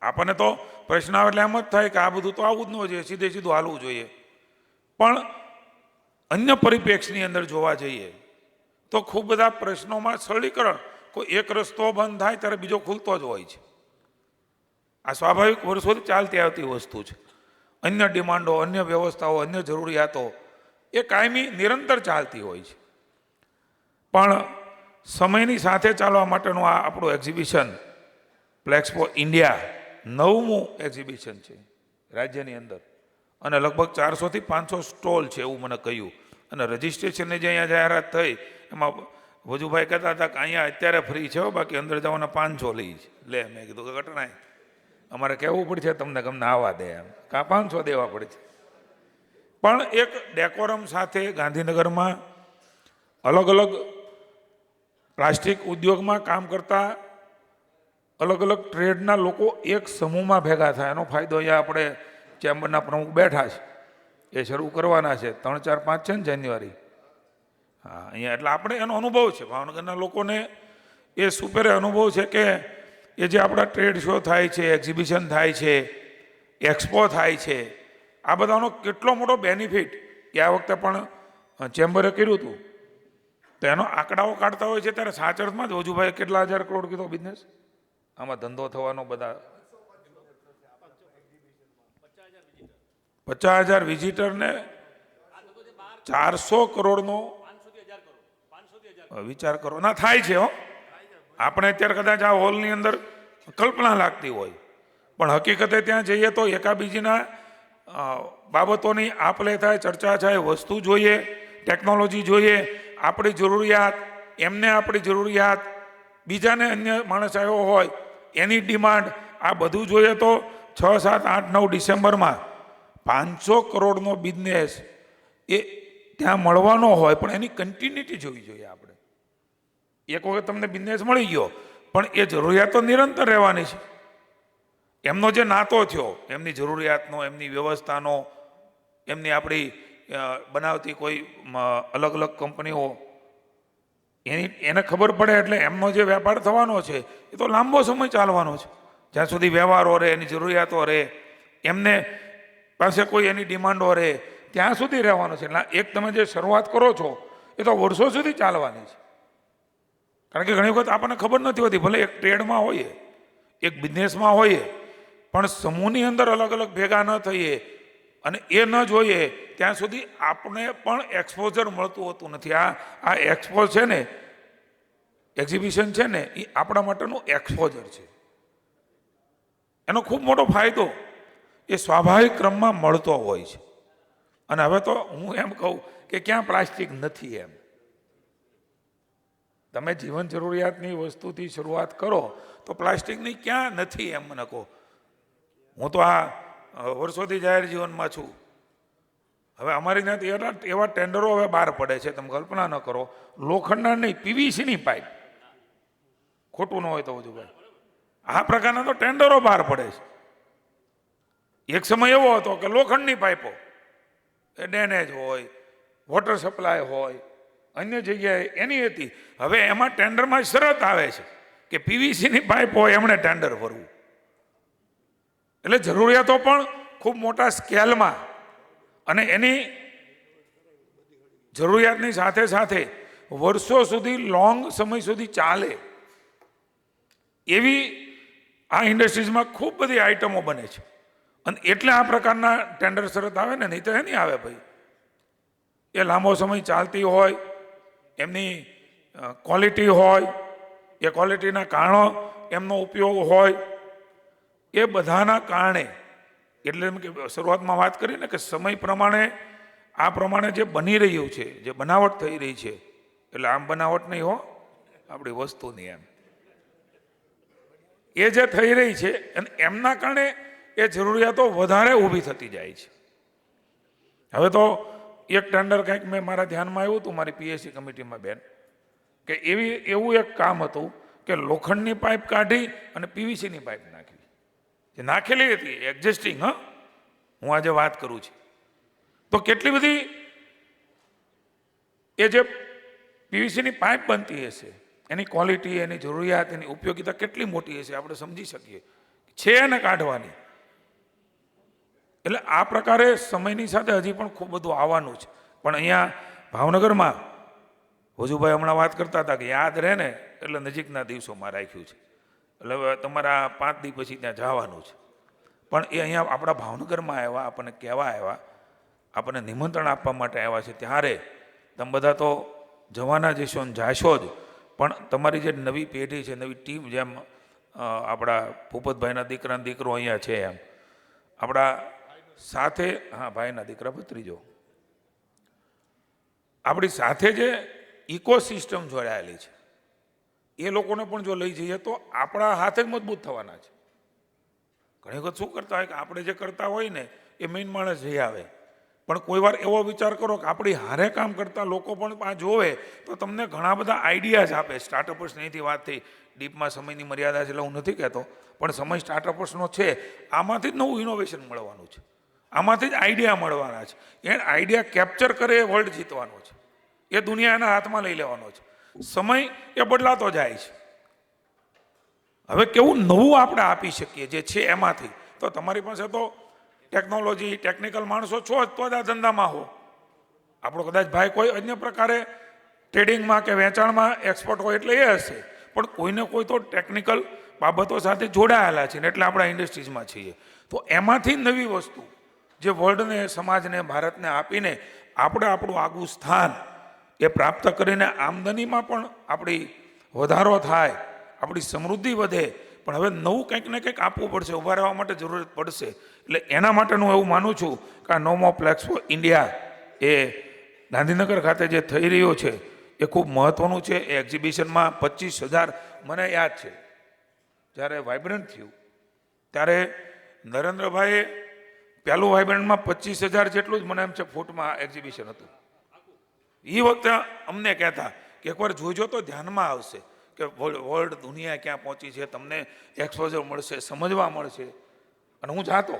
આપણને તો પ્રશ્ન આવે એટલે એમ જ થાય કે આ બધું તો આવું જ ન જોઈએ, સીધે સીધું હાલવું જોઈએ. પણ અન્ય પરિપ્રેક્ષની અંદર જોવા જઈએ તો ખૂબ બધા પ્રશ્નોમાં સરળીકરણ, કોઈ એક રસ્તો બંધ થાય ત્યારે બીજો ખુલતો જ હોય છે. આ સ્વાભાવિક વર્ષોથી ચાલતી આવતી વસ્તુ છે. અન્ય ડિમાન્ડો, અન્ય વ્યવસ્થાઓ, અન્ય જરૂરિયાતો એ કાયમી નિરંતર ચાલતી હોય છે. પણ સમયની સાથે ચાલવા માટેનું આ આપણું એક્ઝિબિશન પ્લેક્સપો ઇન્ડિયા 9મું એક્ઝિબિશન છે રાજ્યની અંદર, અને લગભગ 400 થી 500 સ્ટોલ છે એવું મને કહ્યું. અને રજિસ્ટ્રેશનની જે અહીંયા જાહેરાત થઈ એમાં વજુભાઈ કહેતા હતા કે અહીંયા અત્યારે ફ્રી છે, બાકી અંદર જવાના 500 લઈ છે. લે, મેં કીધું કે ઘટનાય અમારે કહેવું પડશે તમને ગમને આવવા દે એમ, કાં 500 દેવા પડે છે. પણ એક ડેકોરમ સાથે ગાંધીનગરમાં અલગ અલગ પ્લાસ્ટિક ઉદ્યોગમાં કામ કરતા અલગ અલગ ટ્રેડના લોકો એક સમૂહમાં ભેગા થાય એનો ફાયદો અહીંયા આપણે ચેમ્બરના પ્રમુખ બેઠા છે, એ શરૂ કરવાના છે 3, 4, 5 છે ને જાન્યુઆરી. હા, અહીંયા એટલે આપણે એનો અનુભવ છે, ભાવનગરના લોકોને એ સુપેરે અનુભવ છે કે એ જે આપણા ટ્રેડ શો થાય છે, એક્ઝિબિશન થાય છે, એક્સપો થાય છે, આ બધાનો કેટલો મોટો બેનિફિટ કે આ વખતે પણ ચેમ્બરે કર્યું હતું. તો એનો આંકડાઓ કાઢતા હોય છે ત્યારે સાચા અર્થમાં જ વજુભાઈ કેટલા 1000 કરોડ કીધો બિઝનેસ આમાં ધંધો થવાનો, બધા 50,000 વિઝિટરને 400 કરોડનો વિચાર કરો ના થાય છે. હો, આપણે અત્યારે કદાચ આ હોલની અંદર કલ્પના લાગતી હોય, પણ હકીકતે ત્યાં જઈએ તો એકાબીજીના બાબતોની આપ-લે થાય, ચર્ચા થાય, વસ્તુ જોઈએ, ટેકનોલોજી જોઈએ, આપણી જરૂરિયાત, એમને આપણી જરૂરિયાત, બીજાને અન્ય માણસ આવ્યો હોય એની ડિમાન્ડ, આ બધું જોઈએ તો 6, 7, 8, 9 ડિસેમ્બરમાં 500 કરોડનો બિઝનેસ એ ત્યાં મળવાનો હોય, પણ એની કન્ટિન્યુટી જોવી જોઈએ આપણે. એક વખત તમને બિઝનેસ મળી ગયો પણ એ જરૂરિયાત તો નિરંતર રહેવાની છે. એમનો જે નાતો થયો, એમની જરૂરિયાતનો, એમની વ્યવસ્થાનો, એમની આપણી બનાવતી કોઈ અલગ અલગ કંપનીઓ, એને ખબર પડે એટલે એમનો જે વેપાર થવાનો છે એ તો લાંબો સમય ચાલવાનો છે. જ્યાં સુધી વ્યવહારો રહે, એની જરૂરિયાતો રહે, એમને પાસે કોઈ એની ડિમાન્ડો રહે, ત્યાં સુધી રહેવાનો છે. એટલે એક તમે જે શરૂઆત કરો છો એ તો વર્ષો સુધી ચાલવાની છે. કારણ કે ઘણી વખત આપણને ખબર નથી હોતી, ભલે એક ટ્રેડમાં હોઈએ, એક બિઝનેસમાં હોઈએ, પણ સમૂહની અંદર અલગ અલગ ભેગા ન થઈએ અને એ ન જોઈએ ત્યાં સુધી આપણે પણ એક્સપોઝર મળતું હોતું નથી. આ એક્સપો છે ને, એક્ઝિબિશન છે ને, એ આપણા માટેનું એક્સપોઝર છે. એનો ખૂબ મોટો ફાયદો એ સ્વાભાવિક ક્રમમાં મળતો હોય છે. અને હવે તો હું એમ કહું કે ક્યાં પ્લાસ્ટિક નથી એમ. તમે જીવન જરૂરિયાતની વસ્તુથી શરૂઆત કરો તો પ્લાસ્ટિકની ક્યાં નથી એમ મને કહો. હું તો આ વર્ષોથી જાહેર જીવનમાં છું. હવે અમારી ત્યાંથી એવા ટેન્ડરો હવે બહાર પડે છે, તમે કલ્પના ન કરો. લોખંડના નહીં, પીવીસીની પાઇપ, ખોટું ન હોય તો બધું ભાઈ, આ પ્રકારના તો ટેન્ડરો બહાર પડે છે. એક સમય એવો હતો કે લોખંડની પાઇપો એ ડેનેજ હોય, વોટર સપ્લાય હોય, અન્ય જગ્યાએ એની હતી. હવે એમાં ટેન્ડરમાં શરત આવે છે કે પીવીસીની પાઇપ હોય એમણે ટેન્ડર ભરવું. એટલે જરૂરિયાતો પણ ખૂબ મોટા સ્કેલમાં અને એની જરૂરિયાતની સાથે સાથે વર્ષો સુધી, લોંગ સમય સુધી ચાલે એવી આ ઇન્ડસ્ટ્રીઝમાં ખૂબ બધી આઇટમો બને છે. અને એટલે આ પ્રકારના ટેન્ડર શરત આવે ને, નહીં તો એની આવે ભાઈ. એ લાંબો સમય ચાલતી હોય, એમની ક્વોલિટી હોય, એ ક્વોલિટીના કારણો એમનો ઉપયોગ હોય, એ બધાના કારણે એટલે એમ કે શરૂઆતમાં વાત કરીને કે સમય પ્રમાણે આ પ્રમાણે જે બની રહ્યું છે, જે બનાવટ થઈ રહી છે, એટલે આમ બનાવટ નહીં હો આપણી વસ્તુની, એમ એ જે થઈ રહી છે અને એમના કારણે એ જરૂરિયાતો વધારે ઊભી થતી જાય છે. હવે તો એક ટેન્ડર કંઈક મેં મારા ધ્યાનમાં આવ્યું હતું મારી પીએસસી કમિટીમાં બેન, કે એવું એક કામ હતું કે લોખંડની પાઇપ કાઢી અને પીવીસીની પાઇપ નાખી, જે નાખેલી હતી એક્ઝિસ્ટિંગ. હું આજે વાત કરું છું તો કેટલી બધી એ જે પીવીસીની પાઇપ બનતી હશે, એની ક્વોલિટી, એની જરૂરિયાત, એની ઉપયોગિતા કેટલી મોટી હશે આપણે સમજી શકીએ છે એને કાઢવાની. એટલે આ પ્રકારે સમયની સાથે હજી પણ ખૂબ બધું આવવાનું છે. પણ અહીંયા ભાવનગરમાં વજુભાઈ હમણાં વાત કરતા હતા કે યાદ રહે ને એટલે નજીકના દિવસોમાં રાખ્યું છે, એટલે હવે તમારા 5 દી પછી ત્યાં જવાનું છે. પણ એ અહીંયા આપણા ભાવનગરમાં આવ્યા, આપણને કહેવા આવ્યા, આપણને નિમંત્રણ આપવા માટે આવ્યા છે. ત્યારે તમે બધા તો જવાના જશો ને જાશો જ, પણ તમારી જે નવી પેઢી છે, નવી ટીમ, જેમ આપણા ભૂપતભાઈના દીકરાનો દીકરો અહીંયા છે, એમ આપણા સાથે, હા ભાઈના દીકરા ભત્રીજો, આપણી સાથે જે ઇકોસિસ્ટમ જોડાયેલી છે એ લોકોને પણ જો લઈ જઈએ તો આપણા હાથે જ મજબૂત થવાના છે. ઘણી વખત શું કરતા હોય કે આપણે જે કરતા હોય ને એ મેઇન માણસ જઈ આવે, પણ કોઈ વાર એવો વિચાર કરો કે આપણી હારે કામ કરતા લોકો પણ આ જોવે તો તમને ઘણા બધા આઈડિયાઝ આપે. સ્ટાર્ટઅપ્સની વાત થઈ, ડીપમાં સમયની મર્યાદા છે એટલે હું નથી કહેતો, પણ સમય સ્ટાર્ટઅપ્સનો છે. આમાંથી જ નવું ઇનોવેશન મળવાનું છે, આમાંથી જ આઈડિયા મળવાના છે. એ આઈડિયા કેપ્ચર કરે એ વર્લ્ડ જીતવાનો છે, એ દુનિયા એના હાથમાં લઈ લેવાનો છે. સમય એ બદલાતો જાય છે. હવે કેવું નવું આપણે આપી શકીએ જે છે એમાંથી, તો તમારી પાસે તો ટેકનોલોજી, ટેકનિકલ માણસો છો જ તો જ આ ધંધામાં હો. આપણો કદાચ ભાઈ કોઈ અન્ય પ્રકારે ટ્રેડિંગમાં કે વેચાણમાં એક્સપર્ટ હોય એટલે એ હશે, પણ કોઈને કોઈ તો ટેકનિકલ બાબતો સાથે જોડાયેલા છે ને એટલે આપણા ઇન્ડસ્ટ્રીઝમાં છીએ. તો એમાંથી નવી વસ્તુ જે વર્લ્ડને, સમાજને, ભારતને આપીને આપણે આપણું આગવું સ્થાન એ પ્રાપ્ત કરીને આમદનીમાં પણ આપણી વધારો થાય, આપણી સમૃદ્ધિ વધે. પણ હવે નવું કંઈક ને કંઈક આપવું પડશે, ઊભા રહેવા માટે જરૂરત પડશે. એટલે એના માટેનું એવું માનું છું કે આ નવમો પ્લેક્સપો ઇન્ડિયા એ ગાંધીનગર ખાતે જે થઈ રહ્યો છે એ ખૂબ મહત્ત્વનું છે. એ એક્ઝિબિશનમાં 25,000, મને યાદ છે જ્યારે વાઇબ્રન્ટ થયું ત્યારે નરેન્દ્રભાઈએ પહેલું વાઇબ્રન્ટમાં 25,000 જેટલું જ મને એમ છે ફૂટમાં એક્ઝિબિશન હતું. એ વખતે અમને કહેતા કે એકવાર જોજો તો ધ્યાનમાં આવશે કે વર્લ્ડ, દુનિયા ક્યાં પહોંચી છે, તમને એક્સપોઝર મળશે, સમજવા મળશે. અને હું જાતો,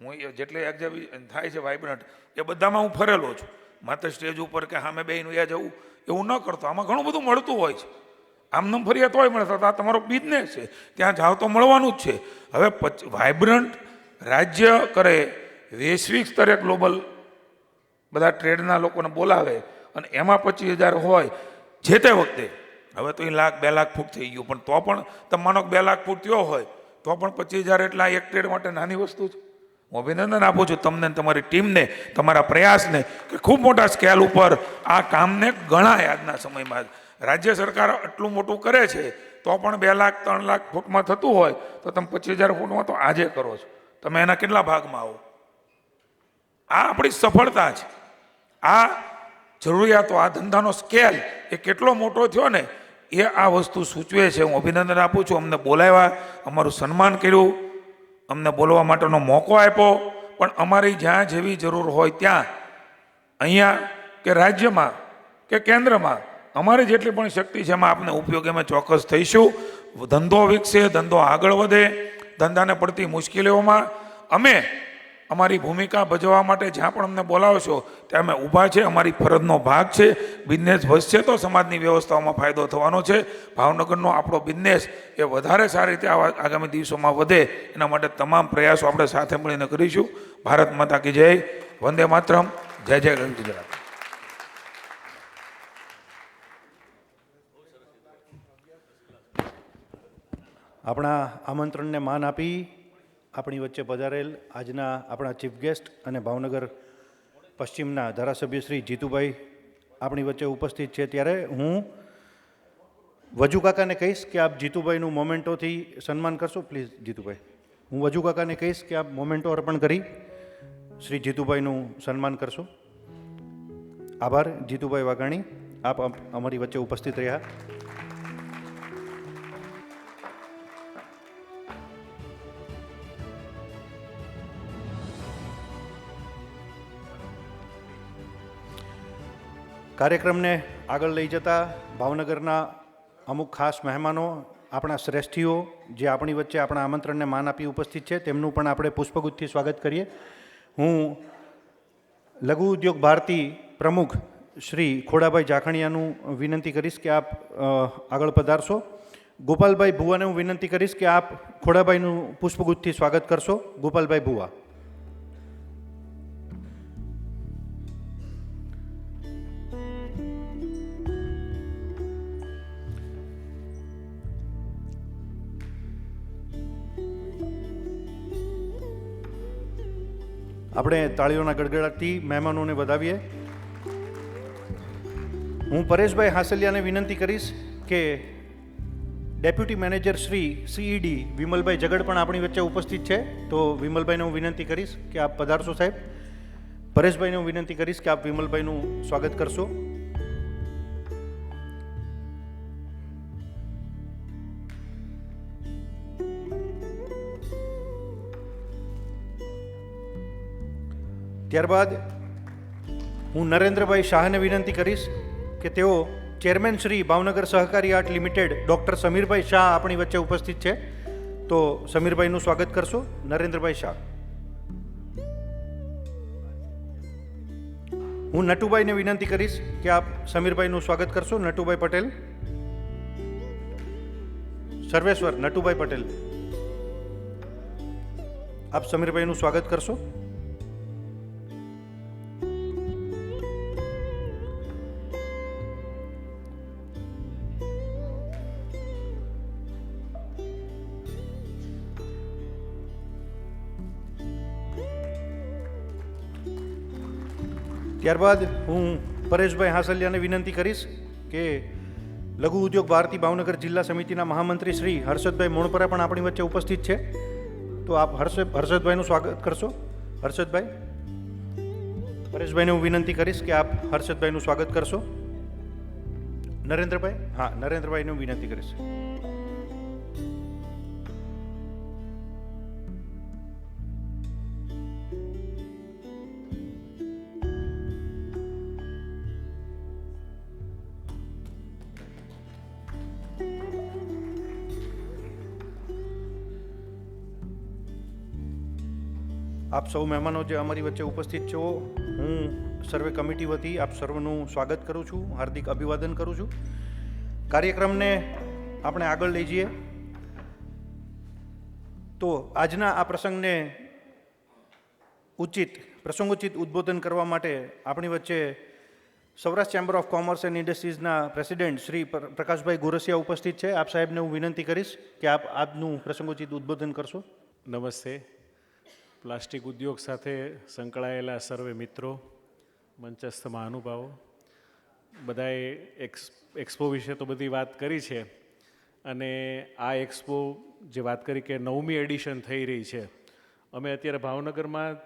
હું જેટલે એક્ઝિબિશન થાય છે વાઇબ્રન્ટ એ બધામાં હું ફરેલો છું. માત્ર સ્ટેજ ઉપર કે સામે બેહીને વયા જવું એવું ન કરતો. આમાં ઘણું બધું મળતું હોય છે. આમનામ ફરીએ તોય મળે, તો આ તમારો બિઝનેસ છે, ત્યાં જાઓ તો મળવાનું જ છે. હવે વાઇબ્રન્ટ રાજ્ય કરે, વૈશ્વિક સ્તરે ગ્લોબલ બધા ટ્રેડના લોકોને બોલાવે અને એમાં 25,000 હોય જે તે વખતે. હવે તો એ 1,00,000, 2 લાખ ફૂટ થઈ ગયું, પણ તો પણ તમે માનો 2 લાખ ફૂટ થયો હોય તો પણ 25,000 એટલા એક ટ્રેડ માટે નાની વસ્તુ છે. હું અભિનંદન આપું છું તમને, તમારી ટીમને, તમારા પ્રયાસને કે ખૂબ મોટા સ્કેલ ઉપર આ કામને ગણાય. આજના સમયમાં રાજ્ય સરકાર આટલું મોટું કરે છે તો પણ 2 લાખ, 3 લાખ ફૂટમાં થતું હોય તો તમે 25,000 ફૂટમાં તો આજે કરો છો. તમે એના કેટલા ભાગમાં આવો? આ આપણી સફળતા છે. આ જરૂરિયાતો, આ ધંધાનો સ્કેલ એ કેટલો મોટો થયો ને એ આ વસ્તુ સૂચવે છે. હું અભિનંદન આપું છું. અમને બોલાવ્યા, અમારું સન્માન કર્યું, અમને બોલવા માટેનો મોકો આપ્યો. પણ અમારી જ્યાં જેવી જરૂર હોય ત્યાં, અહીંયા કે રાજ્યમાં કે કેન્દ્રમાં, અમારી જેટલી પણ શક્તિ છે એમાં આપને ઉપયોગી અમે ચોક્કસ થઈશું. ધંધો વિકસે, ધંધો આગળ વધે, ધંધાને પડતી મુશ્કેલીઓમાં અમે અમારી ભૂમિકા ભજવવા માટે જ્યાં પણ અમને બોલાવશો ત્યાં અમે ઊભા છે. અમારી ફરજનો ભાગ છે. બિઝનેસ વધશે તો સમાજની વ્યવસ્થાઓમાં ફાયદો થવાનો છે. ભાવનગરનો આપણો બિઝનેસ એ વધારે સારી રીતે આગામી દિવસોમાં વધે એના માટે તમામ પ્રયાસો આપણે સાથે મળીને કરીશું. ભારત માતા કી જય, વંદે માતરમ, જય જય ગુજરાત. આપણા આમંત્રણને માન આપી આપણી વચ્ચે પધારેલ આજના આપણા ચીફ ગેસ્ટ અને ભાવનગર પશ્ચિમના ધારાસભ્ય શ્રી જીતુભાઈ આપણી વચ્ચે ઉપસ્થિત છે. ત્યારે હું વજુ કાકાને કહીશ કે આપ જીતુભાઈનું મોમેન્ટોથી સન્માન કરશો. પ્લીઝ જીતુભાઈ, હું વજુ કાકાને કહીશ કે આપ મોમેન્ટો અર્પણ કરી શ્રી જીતુભાઈનું સન્માન કરશો. આભાર જીતુભાઈ વાઘાણી, આપ અમારી વચ્ચે ઉપસ્થિત રહ્યા. કાર્યક્રમને આગળ લઈ જતા ભાવનગરના અમુક ખાસ મહેમાનો, આપણા શ્રેષ્ઠીઓ જે આપણી વચ્ચે આપણા આમંત્રણને માન આપી ઉપસ્થિત છે તેમનું પણ આપણે પુષ્પગુચ્છથી સ્વાગત કરીએ. હું લઘુ ઉદ્યોગ ભારતી પ્રમુખ શ્રી ખોડાભાઈ જાખણિયાનું વિનંતી કરીશ કે આપ આગળ પધારશો. ગોપાલભાઈ ભુવાને હું વિનંતી કરીશ કે આપ ખોડાભાઈનું પુષ્પગુચ્છથી સ્વાગત કરશો. ગોપાલભાઈ ભુવા. આપણે તાળીઓના ગડગડાટથી મહેમાનોને વધાવીએ. હું પરેશભાઈ હાસલિયાને વિનંતી કરીશ કે deputy manager Shri CED Vimalbhai Jagad પણ આપણી વચ્ચે ઉપસ્થિત છે, તો વિમલભાઈને હું વિનંતી કરીશ કે આપ પધારશો સાહેબ. પરેશભાઈને હું વિનંતી કરીશ કે આપ વિમલભાઈનું સ્વાગત કરશો. ત્યારબાદ હું નરેન્દ્રભાઈ શાહને વિનંતી કરીશ કે તેઓ ચેરમેન શ્રી ભાવનગર સહકારી આર્ટ લિમિટેડ ડૉક્ટર સમીરભાઈ શાહ આપણી વચ્ચે ઉપસ્થિત છે, તો સમીરભાઈનું સ્વાગત કરશો. નરેન્દ્રભાઈ શાહ. હું નટુભાઈને વિનંતી કરીશ કે આપ સમીરભાઈનું સ્વાગત કરશો. નટુભાઈ પટેલ. સર્વેશ્વર નટુભાઈ પટેલ, આપ સમીરભાઈનું સ્વાગત કરશો. ત્યારબાદ હું પરેશભાઈ હાસલિયાને વિનંતી કરીશ કે લઘુ ઉદ્યોગ ભારતી ભાવનગર જિલ્લા સમિતિના મહામંત્રી શ્રી હર્ષદભાઈ મોણપરા પણ આપણી વચ્ચે ઉપસ્થિત છે, તો આપ હર્ષદભાઈનું સ્વાગત કરશો. હર્ષદભાઈ. પરેશભાઈને હું વિનંતી કરીશ કે આપ હર્ષદભાઈનું સ્વાગત કરશો. નરેન્દ્રભાઈ. હા, નરેન્દ્રભાઈને હું વિનંતી કરીશ. આપ સૌ મહેમાનો જે અમારી વચ્ચે ઉપસ્થિત છો, હું સર્વે કમિટી વતી આપ સર્વનું સ્વાગત કરું છું, હાર્દિક અભિવાદન કરું છું. કાર્યક્રમને આપણે આગળ લઈ જઈએ. તો આજના આ પ્રસંગને પ્રસંગોચિત ઉદ્બોધન કરવા માટે આપણી વચ્ચે Saurashtra chamber of commerce and ઇન્ડસ્ટ્રીઝના પ્રેસિડેન્ટ શ્રી પ્રકાશભાઈ ગોરસિયા ઉપસ્થિત છે. આપ સાહેબને હું વિનંતી કરીશ કે આપ આજનું પ્રસંગોચિત ઉદ્બોધન કરશો. નમસ્તે. પ્લાસ્ટિક ઉદ્યોગ સાથે સંકળાયેલા સર્વે મિત્રો, મંચસ્થ મહાનુભાવો, બધાએ એક્સપો વિશે તો બધી વાત કરી છે, અને આ એક્સપો જે વાત કરી કે 9મી એડિશન થઈ રહી છે. અમે અત્યારે ભાવનગરમાં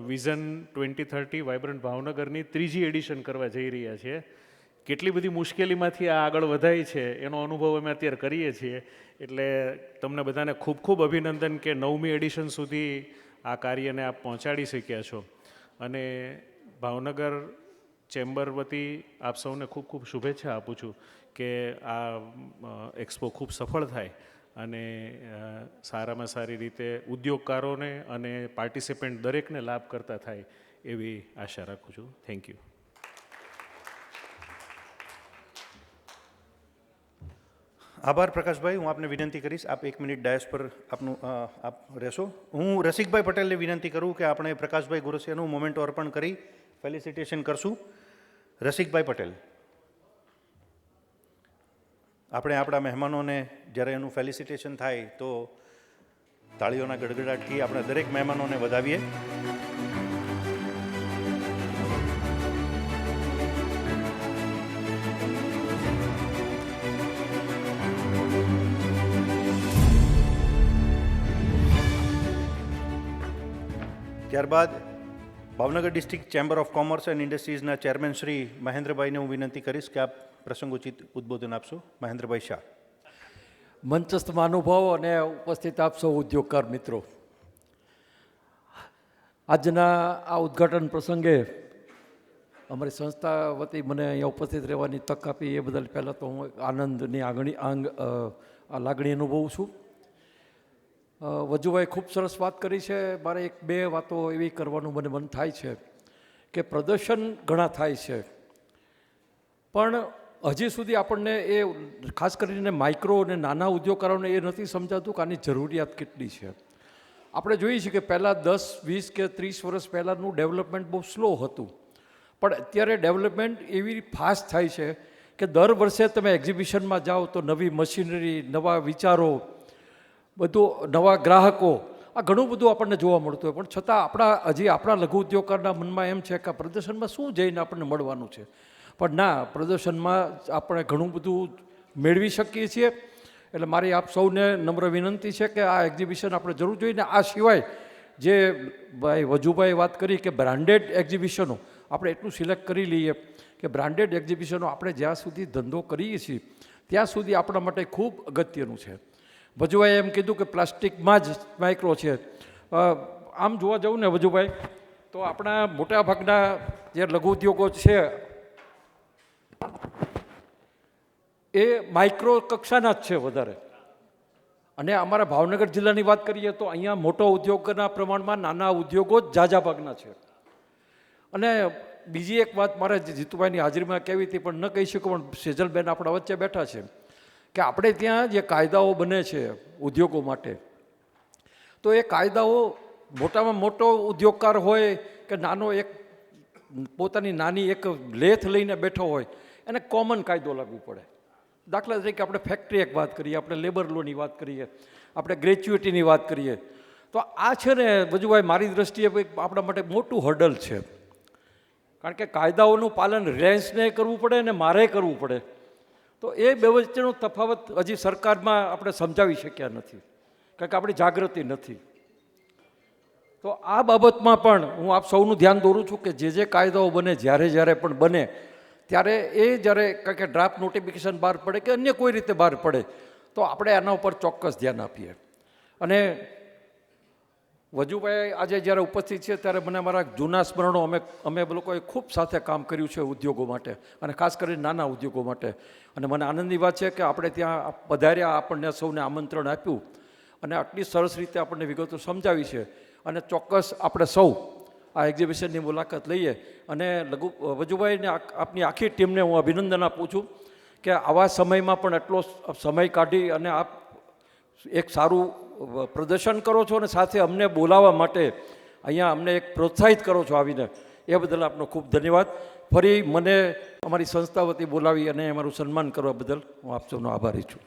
વિઝન 2030 વાઇબ્રન્ટ ભાવનગરની 3જી એડિશન કરવા જઈ રહ્યા છીએ. કેટલી બધી મુશ્કેલીમાંથી આ આગળ વધાય છે એનો અનુભવ અમે અત્યારે કરીએ છીએ. એટલે તમને બધાને ખૂબ ખૂબ અભિનંદન કે 9મી એડિશન સુધી આ કાર્યને આપ પહોંચાડી શક્યા છો, અને ભાવનગર ચેમ્બર વતી આપ સૌને ખૂબ ખૂબ શુભેચ્છા આપું છું કે આ એક્સપો ખૂબ સફળ થાય અને સારામાં સારી રીતે ઉદ્યોગકારોને અને પાર્ટિસિપન્ટ દરેકને લાભ કરતા થાય એવી આશા રાખું છું. Thank you. આભાર પ્રકાશભાઈ. હું આપને વિનંતી કરીશ, આપ 1 મિનિટ ડાયસ પર આપ રહેશો. હું રસિકભાઈ પટેલને વિનંતી કરું કે આપણે પ્રકાશભાઈ ગોરસિયાનું મોમેન્ટો અર્પણ કરી ફેલિસિટેશન કરશું. રસિકભાઈ પટેલ. આપણે આપણા મહેમાનોને જ્યારે એનું ફેલિસિટેશન થાય તો તાળીઓના ગડગડાટથી આપણે દરેક મહેમાનોને વધાવીએ. ત્યારબાદ Bhavnagar district chamber of commerce and ઇન્ડસ્ટ્રીઝના ચેરમેન શ્રી મહેન્દ્રભાઈને હું વિનંતી કરીશ કે આપ પ્રસંગોચિત ઉદ્બોધન આપશો. મહેન્દ્રભાઈ શાહ. મંચસ્થ મહાનુભાવો અને ઉપસ્થિત આપ સૌ ઉદ્યોગકાર મિત્રો, આજના આ ઉદ્ઘાટન પ્રસંગે અમારી સંસ્થા વતી મને અહીંયા ઉપસ્થિત રહેવાની તક આપી એ બદલ પહેલાં તો હું આનંદની લાગણી અનુભવું છું. વજુભાઈ ખૂબ સરસ વાત કરી છે. મારે 1-2 વાતો એવી કરવાનું મને મન થાય છે કે પ્રદર્શન ઘણા થાય છે, પણ હજી સુધી આપણને એ ખાસ કરીને માઇક્રો અને નાના ઉદ્યોગકારોને એ નથી સમજાતું કે આની જરૂરિયાત કેટલી છે. આપણે જોઈએ છીએ કે પહેલાં 10, 20 કે 30 વર્ષ પહેલાંનું ડેવલપમેન્ટ બહુ સ્લો હતું, પણ અત્યારે ડેવલપમેન્ટ એવી ફાસ્ટ થાય છે કે દર વર્ષે તમે એક્ઝિબિશનમાં જાઓ તો નવી મશીનરી, નવા વિચારો, બધું નવા ગ્રાહકો આ ઘણું બધું આપણને જોવા મળતું હોય, પણ છતાં આપણા લઘુ ઉદ્યોગકારના મનમાં એમ છે કે આ પ્રદર્શનમાં શું જઈને આપણને મળવાનું છે. પણ ના, પ્રદર્શનમાં આપણે ઘણું બધું મેળવી શકીએ છીએ. એટલે મારી આપ સૌને નમ્ર વિનંતી છે કે આ એક્ઝિબિશન આપણે જરૂર જોઈએ. આ સિવાય જે ભાઈ વજુભાઈ વાત કરી કે બ્રાન્ડેડ એક્ઝિબિશનો આપણે એટલું સિલેક્ટ કરી લઈએ કે બ્રાન્ડેડ એક્ઝિબિશનો આપણે જ્યાં સુધી ધંધો કરીએ છીએ ત્યાં સુધી આપણા માટે ખૂબ અગત્યનું છે. વજુભાઈએ એમ કીધું કે પ્લાસ્ટિકમાં જ માઇક્રો છે. આમ જોવા જવું ને વજુભાઈ, તો આપણા મોટા ભાગના જે લઘુ ઉદ્યોગો છે એ માઇક્રો કક્ષાના જ છે વધારે. અને અમારા ભાવનગર જિલ્લાની વાત કરીએ તો અહીંયા મોટો ઉદ્યોગના પ્રમાણમાં નાના ઉદ્યોગો જ ઝાઝા ભાગના છે. અને બીજી એક વાત મારે જીતુભાઈની હાજરીમાં કહેવી હતી પણ ન કહી શકું, પણ સેજલબેન આપણા વચ્ચે બેઠા છે કે આપણે ત્યાં જે કાયદાઓ બને છે ઉદ્યોગો માટે, તો એ કાયદાઓ મોટામાં મોટો ઉદ્યોગકાર હોય કે નાનો એક પોતાની નાની એક લેથ લઈને બેઠો હોય એને કોમન કાયદો લાગુ પડે. દાખલા તરીકે આપણે ફેક્ટરી એક વાત કરીએ, આપણે લેબર લોની વાત કરીએ, આપણે ગ્રેચ્યુઇટીની વાત કરીએ, તો આ છે ને વજુભાઈ મારી દ્રષ્ટિએ આપણા માટે મોટું હર્ડલ છે. કારણ કે કાયદાઓનું પાલન રિલાયન્સને કરવું પડે અને મારે કરવું પડે. તો એ બે વચ્ચેનો તફાવત હજી સરકારમાં આપણે સમજાવી શક્યા નથી, કારણ કે આપણી જાગૃતિ નથી. તો આ બાબતમાં પણ હું આપ સૌનું ધ્યાન દોરું છું કે જે કાયદાઓ બને જ્યારે પણ બને ત્યારે એ જ્યારે કારણ કે ડ્રાફ્ટ નોટિફિકેશન બહાર પડે કે અન્ય કોઈ રીતે બહાર પડે તો આપણે આના ઉપર ચોક્કસ ધ્યાન આપીએ. અને વજુભાઈ આજે જ્યારે ઉપસ્થિત છે ત્યારે મને મારા જૂના સ્મરણો અમે લોકોએ ખૂબ સાથે કામ કર્યું છે ઉદ્યોગો માટે, અને ખાસ કરીને નાના ઉદ્યોગો માટે. અને મને આનંદની વાત છે કે આપણે ત્યાં પધાર્યા, આપણને સૌને આમંત્રણ આપ્યું અને આટલી સરસ રીતે આપણને વિગતો સમજાવી છે. અને ચોક્કસ આપણે સૌ આ એક્ઝિબિશનની મુલાકાત લઈએ. અને વજુભાઈને આપની આખી ટીમને હું અભિનંદન આપું છું કે આવા સમયમાં પણ એટલો સમય કાઢી અને આપ એક સારું પ્રદર્શન કરો છો અને સાથે અમને બોલાવવા માટે અહીંયા અમને એક પ્રોત્સાહિત કરો છો આવીને, એ બદલ આપનો ખૂબ ધન્યવાદ. ફરી મને અમારી સંસ્થા વતી બોલાવી અને અમારું સન્માન કરવા બદલ હું આપ સૌનો આભારી છું.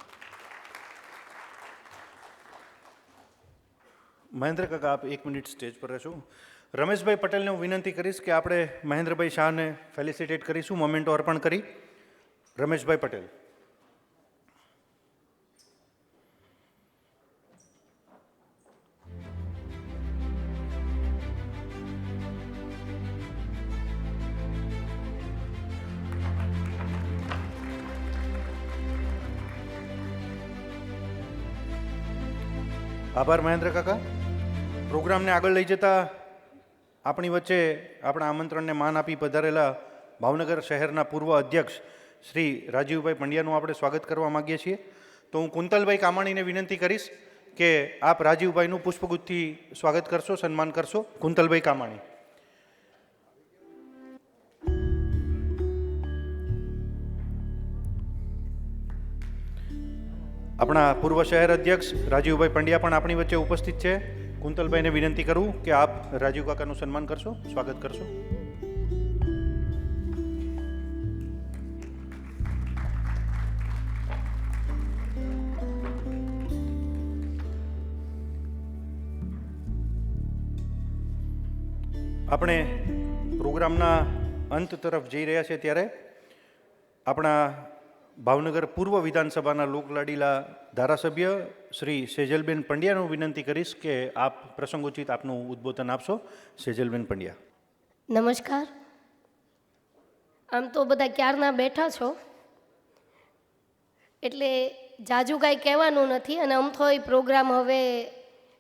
મહેન્દ્ર કાકા, આપ 1 મિનિટ સ્ટેજ પર રહેશો. રમેશભાઈ પટેલને હું વિનંતી કરીશ કે આપણે મહેન્દ્રભાઈ શાહને ફેલિસિટેટ કરીશું, મોમેન્ટો અર્પણ કરી. રમેશભાઈ પટેલ. આભાર મહેન્દ્ર કાકા. પ્રોગ્રામને આગળ લઈ જતા આપણી વચ્ચે આપણા આમંત્રણને માન આપી પધારેલા ભાવનગર શહેરના પૂર્વ અધ્યક્ષ શ્રી રાજીવભાઈ પંડ્યાનું આપણે સ્વાગત કરવા માગીએ છીએ. તો હું કુંતલભાઈ કામાણીને વિનંતી કરીશ કે આપ રાજીવભાઈનું પુષ્પગુચ્છથી સ્વાગત કરશો, સન્માન કરશો. કુંતલભાઈ કામાણી. આપણા પૂર્વ શહેર અધ્યક્ષ રાજીવભાઈ પંડ્યા પણ આપણી વચ્ચે ઉપસ્થિત છે. કુંતલભાઈને વિનંતી કરું કે આપ રાજીવ કાકાનું સન્માન કરશો, સ્વાગત કરશો. આપણે પ્રોગ્રામના અંત તરફ જઈ રહ્યા છે ત્યારે આપણા ભાવનગર પૂર્વ વિધાનસભાના લોકલાડીલા ધારાસભ્ય શ્રી સેજલબેન પંડ્યાનું વિનંતી કરીશ કે આપ પ્રસંગોચિત આપનું ઉદ્બોધન આપશો. સેજલબેન પંડ્યા. નમસ્કાર. આમ તો બધા ક્યારના બેઠા છો એટલે જાજુ કાંઈ કહેવાનું નથી, અને અમથો એ પ્રોગ્રામ હવે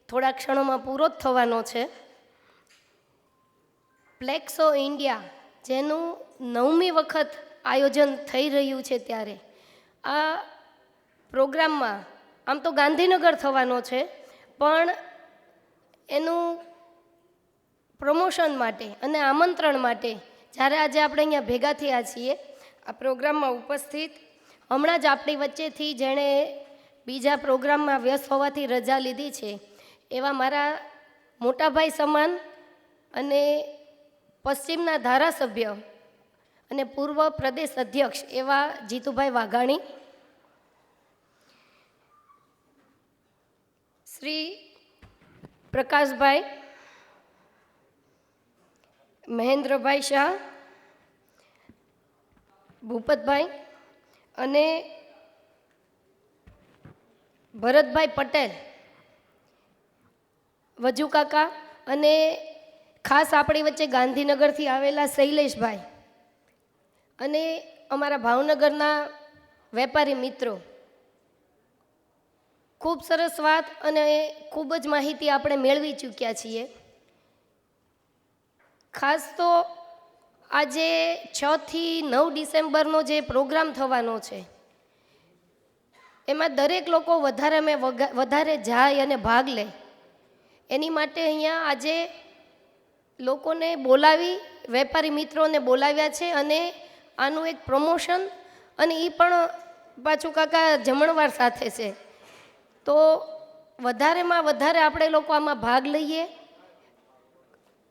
થોડા ક્ષણોમાં પૂરો જ થવાનો છે. પ્લેક્સો ઇન્ડિયા જેનું 9મી વખત આયોજન થઈ રહ્યું છે ત્યારે આ પ્રોગ્રામમાં આમ તો ગાંધીનગર થવાનો છે, પણ એનું પ્રમોશન માટે અને આમંત્રણ માટે જ્યારે આજે આપણે અહીંયા ભેગા થયા છીએ આ પ્રોગ્રામમાં ઉપસ્થિત, હમણાં જ આપણી વચ્ચેથી જેણે બીજા પ્રોગ્રામમાં વ્યસ્ત હોવાથી રજા લીધી છે એવા મારા મોટાભાઈ સમાન અને પશ્ચિમના ધારાસભ્ય અને પૂર્વ પ્રદેશ અધ્યક્ષ એવા જીતુભાઈ વાઘાણી, શ્રી પ્રકાશભાઈ, મહેન્દ્રભાઈ શાહ, ભૂપતભાઈ અને ભરતભાઈ પટેલ, વજુ કાકા અને ખાસ આપણી વચ્ચે ગાંધીનગરથી આવેલા શૈલેષભાઈ અને અમારા ભાવનગરના વેપારી મિત્રો. ખૂબ સરસ વાત અને ખૂબ જ માહિતી આપણે મેળવી ચૂક્યા છીએ. ખાસ તો આજે 6 થી 9 ડિસેમ્બરનો જે પ્રોગ્રામ થવાનો છે એમાં દરેક લોકો વધારે જાય અને ભાગ લે એની માટે અહીંયા આજે લોકોને બોલાવી, વેપારી મિત્રોને બોલાવ્યા છે અને આનું એક પ્રમોશન અને એ પણ પાછું કાકા જમણવાર સાથે છે. તો વધારેમાં વધારે આપણે લોકો આમાં ભાગ લઈએ.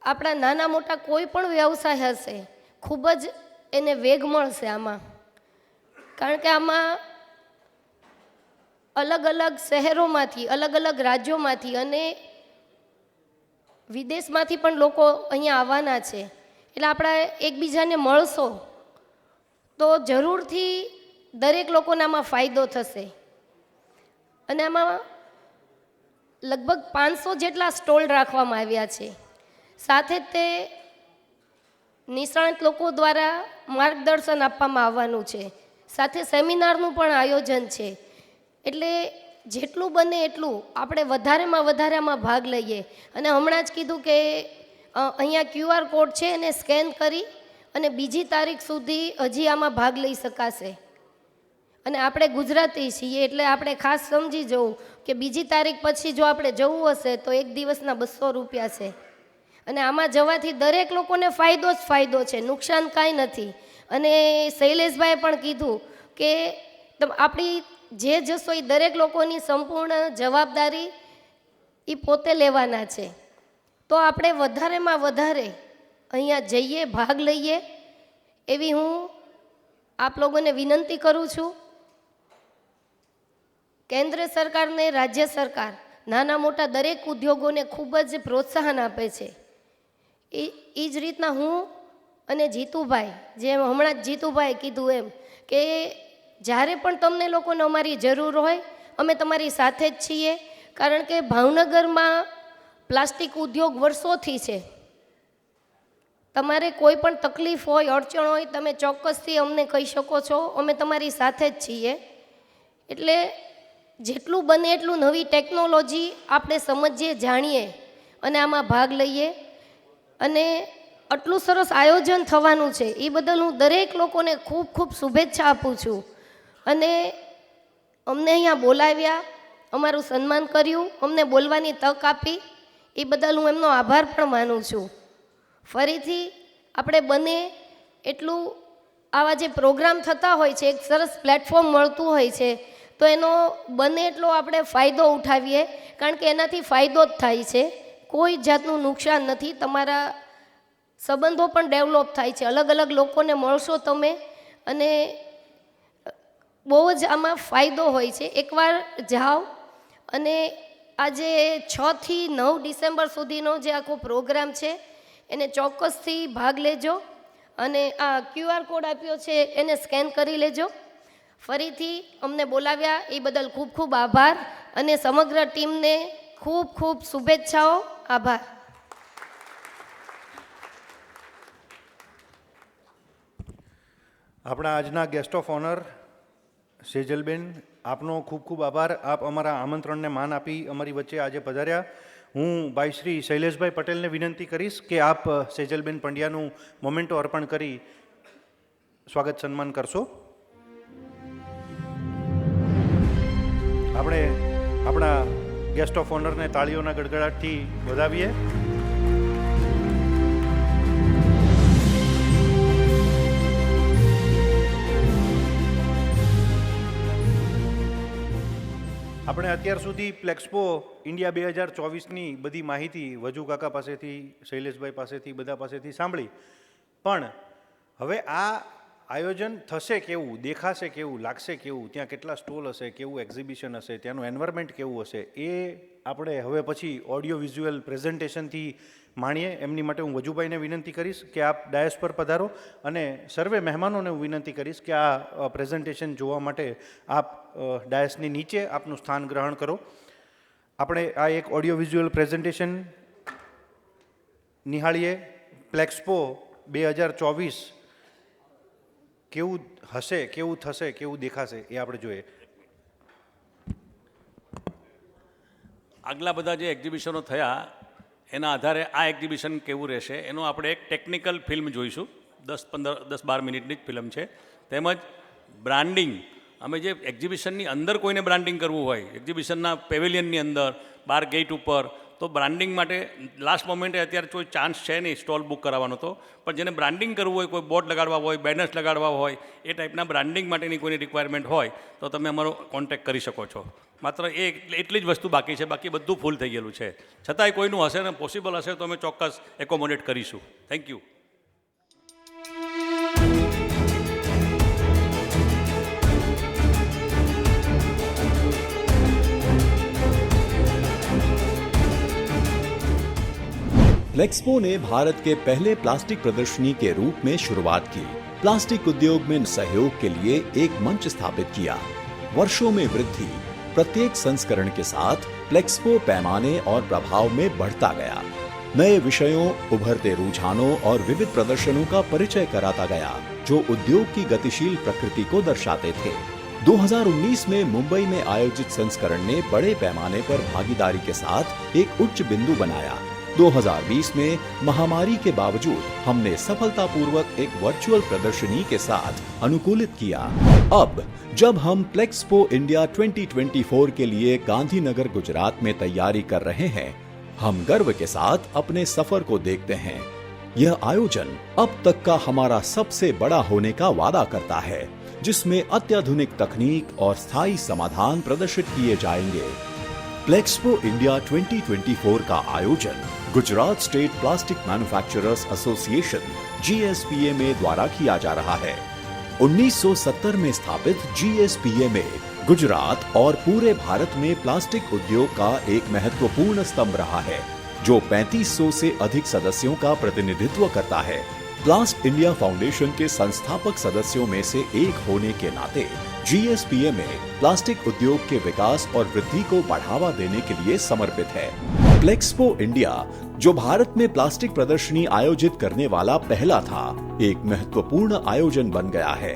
આપણા નાના મોટા કોઈ પણ વ્યવસાય હશે ખૂબ જ એને વેગ મળશે આમાં, કારણ કે આમાં અલગ અલગ શહેરોમાંથી, અલગ અલગ રાજ્યોમાંથી અને વિદેશમાંથી પણ લોકો અહીંયા આવવાના છે. એટલે આપણે એકબીજાને મળશો તો જરૂરથી દરેક લોકોને આમાં ફાયદો થશે. અને આમાં લગભગ 500 જેટલા સ્ટોલ રાખવામાં આવ્યા છે. સાથે જ તે નિષ્ણાત લોકો દ્વારા માર્ગદર્શન આપવામાં આવવાનું છે. સાથે સેમિનારનું પણ આયોજન છે. એટલે જેટલું બને એટલું આપણે વધારેમાં વધારે આમાં ભાગ લઈએ. અને હમણાં જ કીધું કે અહીંયા QR કોડ છે એને સ્કેન કરી અને બીજી તારીખ સુધી હજી આમાં ભાગ લઈ શકાશે. અને આપણે ગુજરાતી છીએ એટલે આપણે ખાસ સમજી જવું કે બીજી તારીખ પછી જો આપણે જવું હશે તો એક દિવસના 200 રૂપિયા છે. અને આમાં જવાથી દરેક લોકોને ફાયદો જ ફાયદો છે, નુકસાન કાંઈ નથી. અને શૈલેષભાઈએ પણ કીધું કે આપણી જે જશો એ દરેક લોકોની સંપૂર્ણ જવાબદારી એ પોતે લેવાના છે. તો આપણે વધારેમાં વધારે અહીંયા જઈએ, ભાગ લઈએ એવી હું આપ લોકોને વિનંતી કરું છું. કેન્દ્ર સરકાર ને રાજ્ય સરકાર નાના મોટા દરેક ઉદ્યોગોને ખૂબ જ પ્રોત્સાહન આપે છે. એ જ રીતના હું અને જીતુભાઈ, જેમ હમણાં જ જીતુભાઈ કીધું એમ કે જ્યારે પણ તમને લોકોને અમારી જરૂર હોય અમે તમારી સાથે જ છીએ. કારણ કે ભાવનગરમાં પ્લાસ્ટિક ઉદ્યોગ વર્ષોથી છે. તમારે કોઈ પણ તકલીફ હોય, અડચણ હોય, તમે ચોક્કસથી અમને કહી શકો છો, અમે તમારી સાથે જ છીએ. એટલે જેટલું બને એટલું નવી ટેકનોલોજી આપણે સમજીએ, જાણીએ અને આમાં ભાગ લઈએ. અને આટલું સરસ આયોજન થવાનું છે એ બદલ હું દરેક લોકોને ખૂબ ખૂબ શુભેચ્છા આપું છું. અને અમને અહીંયા બોલાવ્યા, અમારું સન્માન કર્યું, અમને બોલવાની તક આપી એ બદલ હું એમનો આભાર પણ માનું છું. ફરીથી આપણે બને એટલું આવા જે પ્રોગ્રામ થતા હોય છે, એક સરસ પ્લેટફોર્મ મળતું હોય છે, તો એનો બને એટલો આપણે ફાયદો ઉઠાવીએ. કારણ કે એનાથી ફાયદો જ થાય છે, કોઈ જાતનું નુકસાન નથી. તમારા સંબંધો પણ ડેવલપ થાય છે, અલગ અલગ લોકોને મળશો તમે અને બહુ જ આમાં ફાયદો હોય છે. એકવાર જાઓ અને આજે 6 થી 9 ડિસેમ્બર સુધીનો જે આખો પ્રોગ્રામ છે એને ચોક્કસથી ભાગ લેજો. અને આ QR કોડ આપ્યો છે એને સ્કેન કરી લેજો. ફરીથી અમને બોલાવ્યા એ બદલ ખૂબ ખૂબ આભાર અને સમગ્ર ટીમને ખૂબ ખૂબ શુભેચ્છાઓ. આભાર. આપણા આજના ગેસ્ટ ઓફ ઓનર સેજલબેન, આપનો ખૂબ ખૂબ આભાર. આપ અમારા આમંત્રણને માન આપી અમારી વચ્ચે આજે પધાર્યા. હું ભાઈ શ્રી શૈલેષભાઈ પટેલને વિનંતી કરીશ કે આપ સેજલબેન પંડ્યાનું મોમેન્ટો અર્પણ કરી સ્વાગત સન્માન કરશો. આપણે આપણા ગેસ્ટ ઓફ ઓનરને તાળીઓના ગડગડાટથી વધાવીએ. આપણે અત્યાર સુધી પ્લેક્સપો ઇન્ડિયા 2024ની બધી માહિતી વજુ કાકા પાસેથી, શૈલેષભાઈ પાસેથી, બધા પાસેથી સાંભળી. પણ હવે આ આયોજન થશે કેવું, દેખાશે કેવું, લાગશે કેવું, ત્યાં કેટલા સ્ટોલ હશે, કેવું એક્ઝિબિશન હશે, ત્યાંનું એન્વાયરમેન્ટ કેવું હશે, એ આપણે હવે પછી ઓડિયો વિઝ્યુઅલ પ્રેઝન્ટેશનથી માણીએ. એમની માટે હું વજુભાઈને વિનંતી કરીશ કે આપ ડાયસ પર પધારો અને સર્વે મહેમાનોને હું વિનંતી કરીશ કે આ પ્રેઝન્ટેશન જોવા માટે આપ ડાયસની નીચે આપનું સ્થાન ગ્રહણ કરો. આપણે આ એક ઓડિયો વિઝ્યુઅલ પ્રેઝન્ટેશન નિહાળીએ. પ્લેક્સપો 2024 કેવું હશે, કેવું થશે, કેવું દેખાશે એ આપણે જોઈએ. આગલા બધા જે એક્ઝિબિશનો થયા એના આધારે આ એક્ઝિબિશન કેવું રહેશે એનો આપણે એક ટેકનિકલ ફિલ્મ જોઈશું. 10-12 મિનિટની જ ફિલ્મ છે. તેમજ બ્રાન્ડિંગ, અમે જે એક્ઝિબિશનની અંદર કોઈને બ્રાન્ડિંગ કરવું હોય, એક્ઝિબિશનના પેવેલિયનની અંદર, બહાર ગેટ ઉપર, તો બ્રાન્ડિંગ માટે લાસ્ટ મોમેન્ટે અત્યારે કોઈ ચાન્સ છે નહીં સ્ટોલ બુક કરાવવાનો, તો પણ જેને બ્રાન્ડિંગ કરવું હોય, કોઈ બોર્ડ લગાડવા હોય, બેનર્સ લગાડવા હોય, એ ટાઈપના બ્રાન્ડિંગ માટેની કોઈની રિક્વાયરમેન્ટ હોય તો તમે અમારો કોન્ટેક્ટ કરી શકો છો. માત્ર એટલી જ વસ્તુ બાકી છે, બાકી બધું ફૂલ થઈ ગયેલું છે. છતાંય કોઈનું હશે ને પોસિબલ હશે તો અમે ચોક્કસ એકોમોડેટ કરીશું. Thank you. फ्लेक्सपो ने भारत के पहले प्लास्टिक प्रदर्शनी के रूप में शुरुआत की. प्लास्टिक उद्योग में सहयोग के लिए एक मंच स्थापित किया. वर्षों में वृद्धि, प्रत्येक संस्करण के साथ फ्लेक्सपो पैमाने और प्रभाव में बढ़ता गया. नए विषयों, उभरते रुझानों और विविध प्रदर्शनों का परिचय कराता गया जो उद्योग की गतिशील प्रकृति को दर्शाते थे. 2019 में मुंबई में आयोजित संस्करण ने बड़े पैमाने पर भागीदारी के साथ एक उच्च बिंदु बनाया. 2020 में महामारी के बावजूद हमने सफलतापूर्वक एक वर्चुअल प्रदर्शनी के साथ अनुकूलित किया. अब जब हम फ्लेक्सपो इंडिया 2024 के लिए गांधीनगर गुजरात में तैयारी कर रहे हैं, हम गर्व के साथ अपने सफर को देखते हैं. यह आयोजन अब तक का हमारा सबसे बड़ा होने का वादा करता है, जिसमें अत्याधुनिक तकनीक और स्थायी समाधान प्रदर्शित किए जाएंगे. फ्लेक्सपो इंडिया 2024 का आयोजन Gujarat state plastic manufacturers association GSPMA द्वारा किया जा रहा है. 1970 में स्थापित GSPMA गुजरात और पूरे भारत में प्लास्टिक उद्योग का एक महत्वपूर्ण स्तंभ रहा है, जो 3500 से अधिक सदस्यों का प्रतिनिधित्व करता है. प्लास्ट इंडिया फाउंडेशन के संस्थापक सदस्यों में से एक होने के नाते GSPMA प्लास्टिक उद्योग के विकास और वृद्धि को बढ़ावा देने के लिए समर्पित है. फ्लेक्सपो इंडिया, जो भारत में प्लास्टिक प्रदर्शनी आयोजित करने वाला पहला था, एक महत्वपूर्ण आयोजन बन गया है.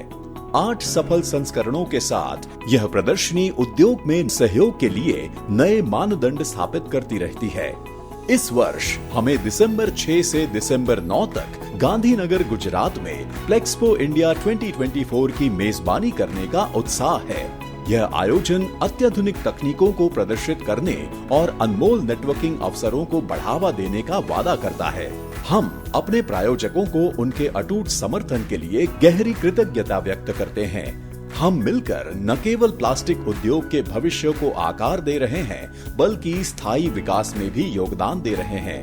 8 सफल संस्करणों के साथ यह प्रदर्शनी उद्योग में सहयोग के लिए नए मानदंड स्थापित करती रहती है. इस वर्ष हमें दिसंबर 6 से दिसंबर 9 तक गांधीनगर गुजरात में फ्लेक्सपो इंडिया 2024 की मेजबानी करने का उत्साह है. यह आयोजन अत्याधुनिक तकनीकों को प्रदर्शित करने और अनमोल नेटवर्किंग अवसरों को बढ़ावा देने का वादा करता है. हम अपने प्रायोजकों को उनके अटूट समर्थन के लिए गहरी कृतज्ञता व्यक्त करते हैं. हम मिलकर न केवल प्लास्टिक उद्योग के भविष्य को आकार दे रहे हैं, बल्कि स्थायी विकास में भी योगदान दे रहे हैं.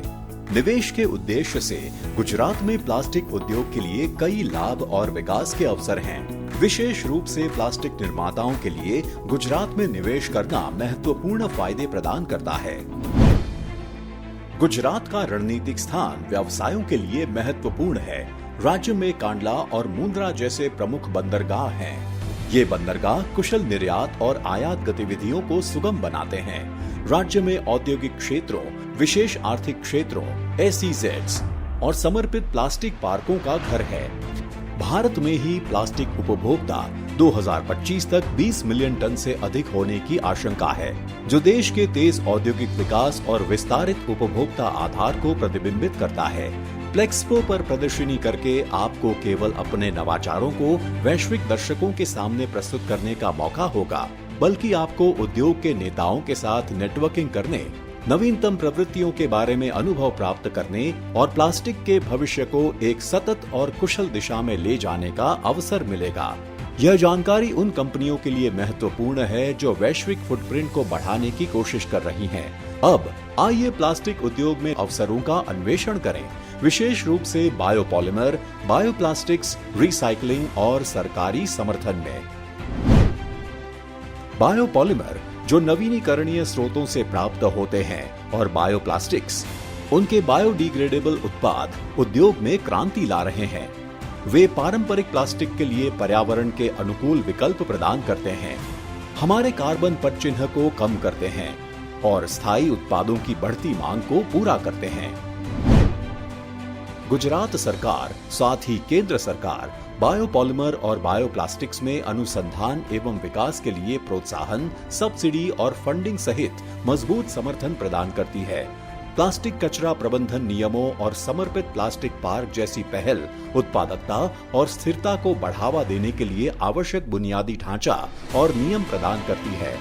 निवेश के उद्देश्य से गुजरात में प्लास्टिक उद्योग के लिए कई लाभ और विकास के अवसर हैं. विशेष रूप से प्लास्टिक निर्माताओं के लिए गुजरात में निवेश करना महत्वपूर्ण फायदे प्रदान करता है. गुजरात का रणनीतिक स्थान व्यवसायों के लिए महत्वपूर्ण है. राज्य में कांडला और मुंद्रा जैसे प्रमुख बंदरगाह हैं. ये बंदरगाह कुशल निर्यात और आयात गतिविधियों को सुगम बनाते हैं. राज्य में औद्योगिक क्षेत्रों, विशेष आर्थिक क्षेत्रों, SEZs और समर्पित प्लास्टिक पार्कों का घर है. भारत में ही प्लास्टिक उपभोक्ता 2025 तक 20 मिलियन टन से अधिक होने की आशंका है, जो देश के तेज औद्योगिक विकास और विस्तारित उपभोक्ता आधार को प्रतिबिंबित करता है. फ्लेक्सपो पर प्रदर्शनी करके आपको केवल अपने नवाचारों को वैश्विक दर्शकों के सामने प्रस्तुत करने का मौका होगा, बल्कि आपको उद्योग के नेताओं के साथ नेटवर्किंग करने, नवीनतम प्रवृत्तियों के बारे में अनुभव प्राप्त करने और प्लास्टिक के भविष्य को एक सतत और कुशल दिशा में ले जाने का अवसर मिलेगा. यह जानकारी उन कंपनियों के लिए महत्वपूर्ण है जो वैश्विक फुटप्रिंट को बढ़ाने की कोशिश कर रही हैं. अब आइए प्लास्टिक उद्योग में अवसरों का अन्वेषण करें, विशेष रूप से बायोपॉलिमर, बायोप्लास्टिक्स, रिसाइकलिंग और सरकारी समर्थन में. बायोपॉलिमर जो नवीनीकरणीय स्रोतों से प्राप्त होते हैं और बायोप्लास्टिक्स उनके बायोडिग्रेडेबल उत्पाद उद्योग में क्रांति ला रहे हैं। वे पारंपरिक प्लास्टिक के लिए पर्यावरण के अनुकूल विकल्प प्रदान करते हैं, हमारे कार्बन पदचिह्न को कम करते हैं और स्थायी उत्पादों की बढ़ती मांग को पूरा करते हैं। गुजरात सरकार साथ ही केंद्र सरकार बायोपॉलिमर और बायोप्लास्टिक्स में अनुसंधान एवं विकास के लिए प्रोत्साहन, सब्सिडी और फंडिंग सहित मजबूत समर्थन प्रदान करती है। प्लास्टिक कचरा प्रबंधन नियमों और समर्पित प्लास्टिक पार्क जैसी पहल उत्पादकता और स्थिरता को बढ़ावा देने के लिए आवश्यक बुनियादी ढांचा और नियम प्रदान करती है।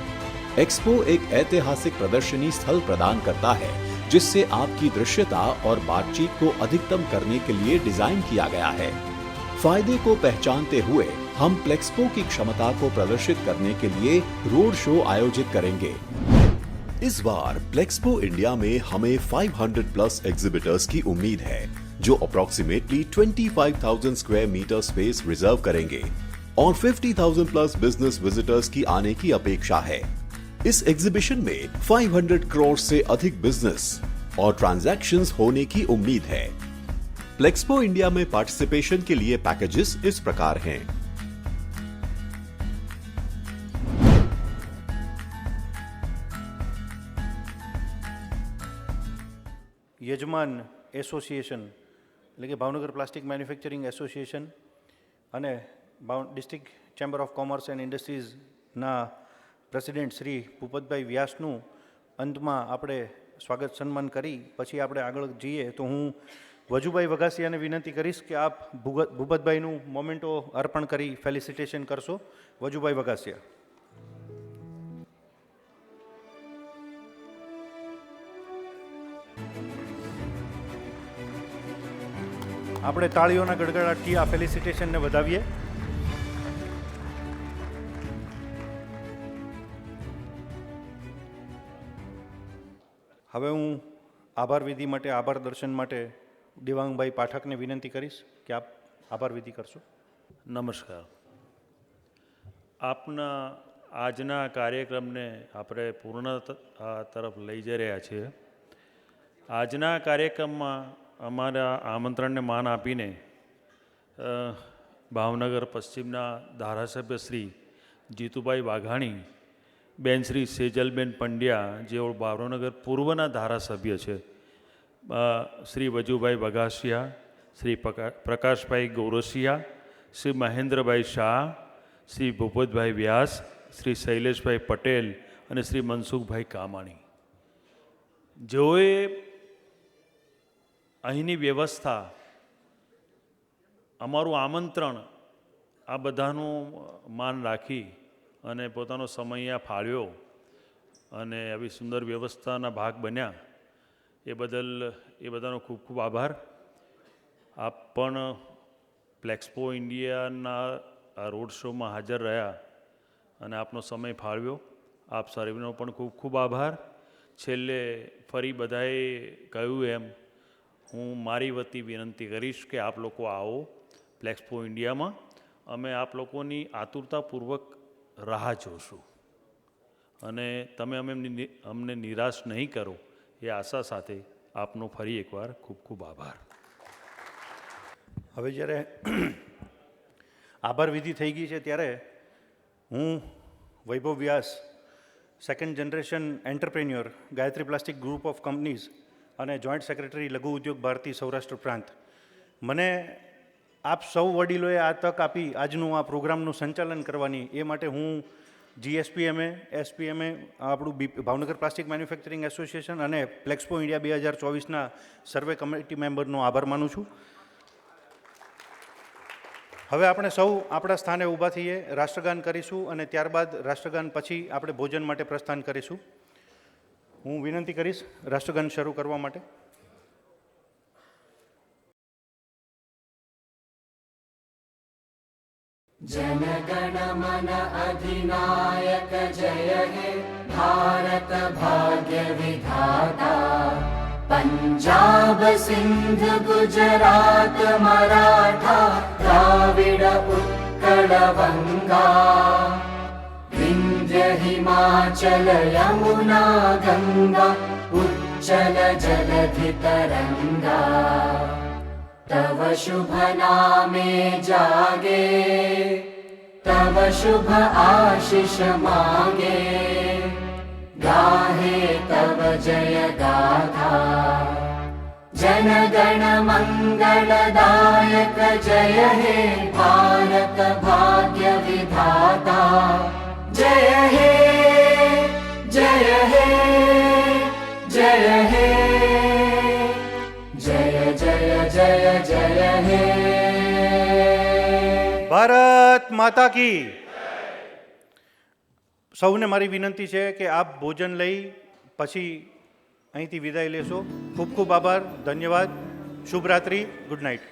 एक्सपो एक ऐतिहासिक प्रदर्शनी स्थल प्रदान करता है जिससे आपकी दृश्यता और बातचीत को अधिकतम करने के लिए डिजाइन किया गया है। फायदे को पहचानते हुए हम प्लेक्सपो की क्षमता को प्रदर्शित करने के लिए रोड शो आयोजित करेंगे। इस बार प्लेक्सपो इंडिया में हमें 500 प्लस एग्जिबिटर्स की उम्मीद है जो approximately 25,000 square metre space reserve करेंगे और 50,000 प्लस बिजनेस विजिटर्स की आने की अपेक्षा है। इस एग्जीबिशन में 500 करोड़ से अधिक बिजनेस और ट्रांजैक्शंस होने की उम्मीद है। प्लेक्सपो इंडिया में पार्टिसिपेशन के लिए पैकेजेस इस प्रकार हैं। યજમાન એસોસિએશન એટલે કે ભાવનગર પ્લાસ્ટિક મેન્યુફેક્ચરિંગ એસોસિએશન અને district chamber of commerce and ઇન્ડસ્ટ્રીઝના પ્રેસિડેન્ટ શ્રી ભૂપતભાઈ વ્યાસનું અંતમાં આપણે સ્વાગત સન્માન કરી પછી આપણે આગળ જઈએ તો હું વજુભાઈ વઘાસિયાને વિનંતી કરીશ કે આપ ભૂપતભાઈનું મોમેન્ટો અર્પણ કરી ફેલિસિટેશન કરશો. વજુભાઈ વઘાસિયા. આપણે તાળીઓના ગડગડાટથી આ ફેલિસિટેશનને વધાવીએ. હવે હું આભાર વિધિ માટે આભાર દર્શન માટે દેવાંગભાઈ પાઠકને વિનંતી કરીશ કે આપ આભાર વિધિ કરશો. નમસ્કાર. આપના આજના કાર્યક્રમને આપણે પૂર્ણતા તરફ લઈ જઈ રહ્યા છીએ. આજના કાર્યક્રમમાં અમારા આમંત્રણને માન આપીને ભાવનગર પશ્ચિમના ધારાસભ્ય શ્રી જીતુભાઈ વાઘાણી, બેન શ્રી સેજલબેન પંડ્યા જેઓ ભાવનગર પૂર્વના ધારાસભ્ય છે, શ્રી વજુભાઈ વઘાસિયા, શ્રી પ્રકાશભાઈ ગોરસિયા, શ્રી મહેન્દ્રભાઈ શાહ, શ્રી ભૂપતભાઈ વ્યાસ, શ્રી શૈલેષભાઈ પટેલ અને શ્રી મનસુખભાઈ કામાણી, જેઓએ અહીંની વ્યવસ્થા, અમારું આમંત્રણ આ બધાનું માન રાખી અને પોતાનો સમય અહીંયા ફાળવ્યો અને આવી સુંદર વ્યવસ્થાના ભાગ બન્યા એ બદલ એ બધાનો ખૂબ ખૂબ આભાર. આપ પણ પ્લેક્સપો ઇન્ડિયાના આ રોડ શોમાં હાજર રહ્યા અને આપનો સમય ફાળવ્યો. આપ સર્વેનો પણ ખૂબ ખૂબ આભાર. છેલ્લે ફરી બધાએ કહ્યું એમ હું મારી વતી વિનંતી કરીશ કે આપ લોકો આવો પ્લેક્સપો ઇન્ડિયામાં. અમે આપ લોકોની આતુરતાપૂર્વક રાહ જોશું અને તમે અમને નિરાશ નહીં કરો એ આશા સાથે આપનો ફરી એકવાર ખૂબ ખૂબ આભાર. હવે જ્યારે આભાર વિધિ થઈ ગઈ છે ત્યારે હું Vaibhav Vyas, second generation entrepreneur, Gayatri plastic group of companies અને જોઈન્ટ સેક્રેટરી લઘુ ઉદ્યોગ ભારતી સૌરાષ્ટ્ર પ્રાંત, મને આપ સૌ વડીલોએ આ તક આપી આજનું આ પ્રોગ્રામનું સંચાલન કરવાની, એ માટે હું જીએસપીએમએ, એસપીએમએ, આપણું ભાવનગર પ્લાસ્ટિક મેન્યુફેક્ચરિંગ એસોસિએશન અને પ્લેક્સપો ઇન્ડિયા 2024ના સર્વે કમિટી મેમ્બરનો આભાર માનું છું. હવે આપણે સૌ આપણા સ્થાને ઊભા થઈએ, રાષ્ટ્રગાન કરીશું અને ત્યારબાદ રાષ્ટ્રગાન પછી આપણે ભોજન માટે પ્રસ્થાન કરીશું. હું વિનંતી કરીશ રાષ્ટ્રગાન શરૂ કરવા માટે. जनगण मन अधिनायक जय हे भारत भाग्य विधाता, पंजाब सिंध गुजरात मराठा द्राविड उत्कल बंगा, विंध्य विन्ध्य हिमाचल यमुना गङ्गा उच्चल जलधितरङ्गा तव शुभ नामे जागे तव शुभ आशीष मागे गाहे तव जय गाथा जन गण मंगलदायक जय हे भारत भाग्य विधाता जय हे जय हे जय हे जय जय जय जय हे ભારત માતા કી. સૌને મારી વિનંતી છે કે આપ ભોજન લઈ પછી અહીંથી વિદાય લેશો. ખૂબ ખૂબ આભાર, ધન્યવાદ, શુભરાત્રિ, ગુડ નાઇટ.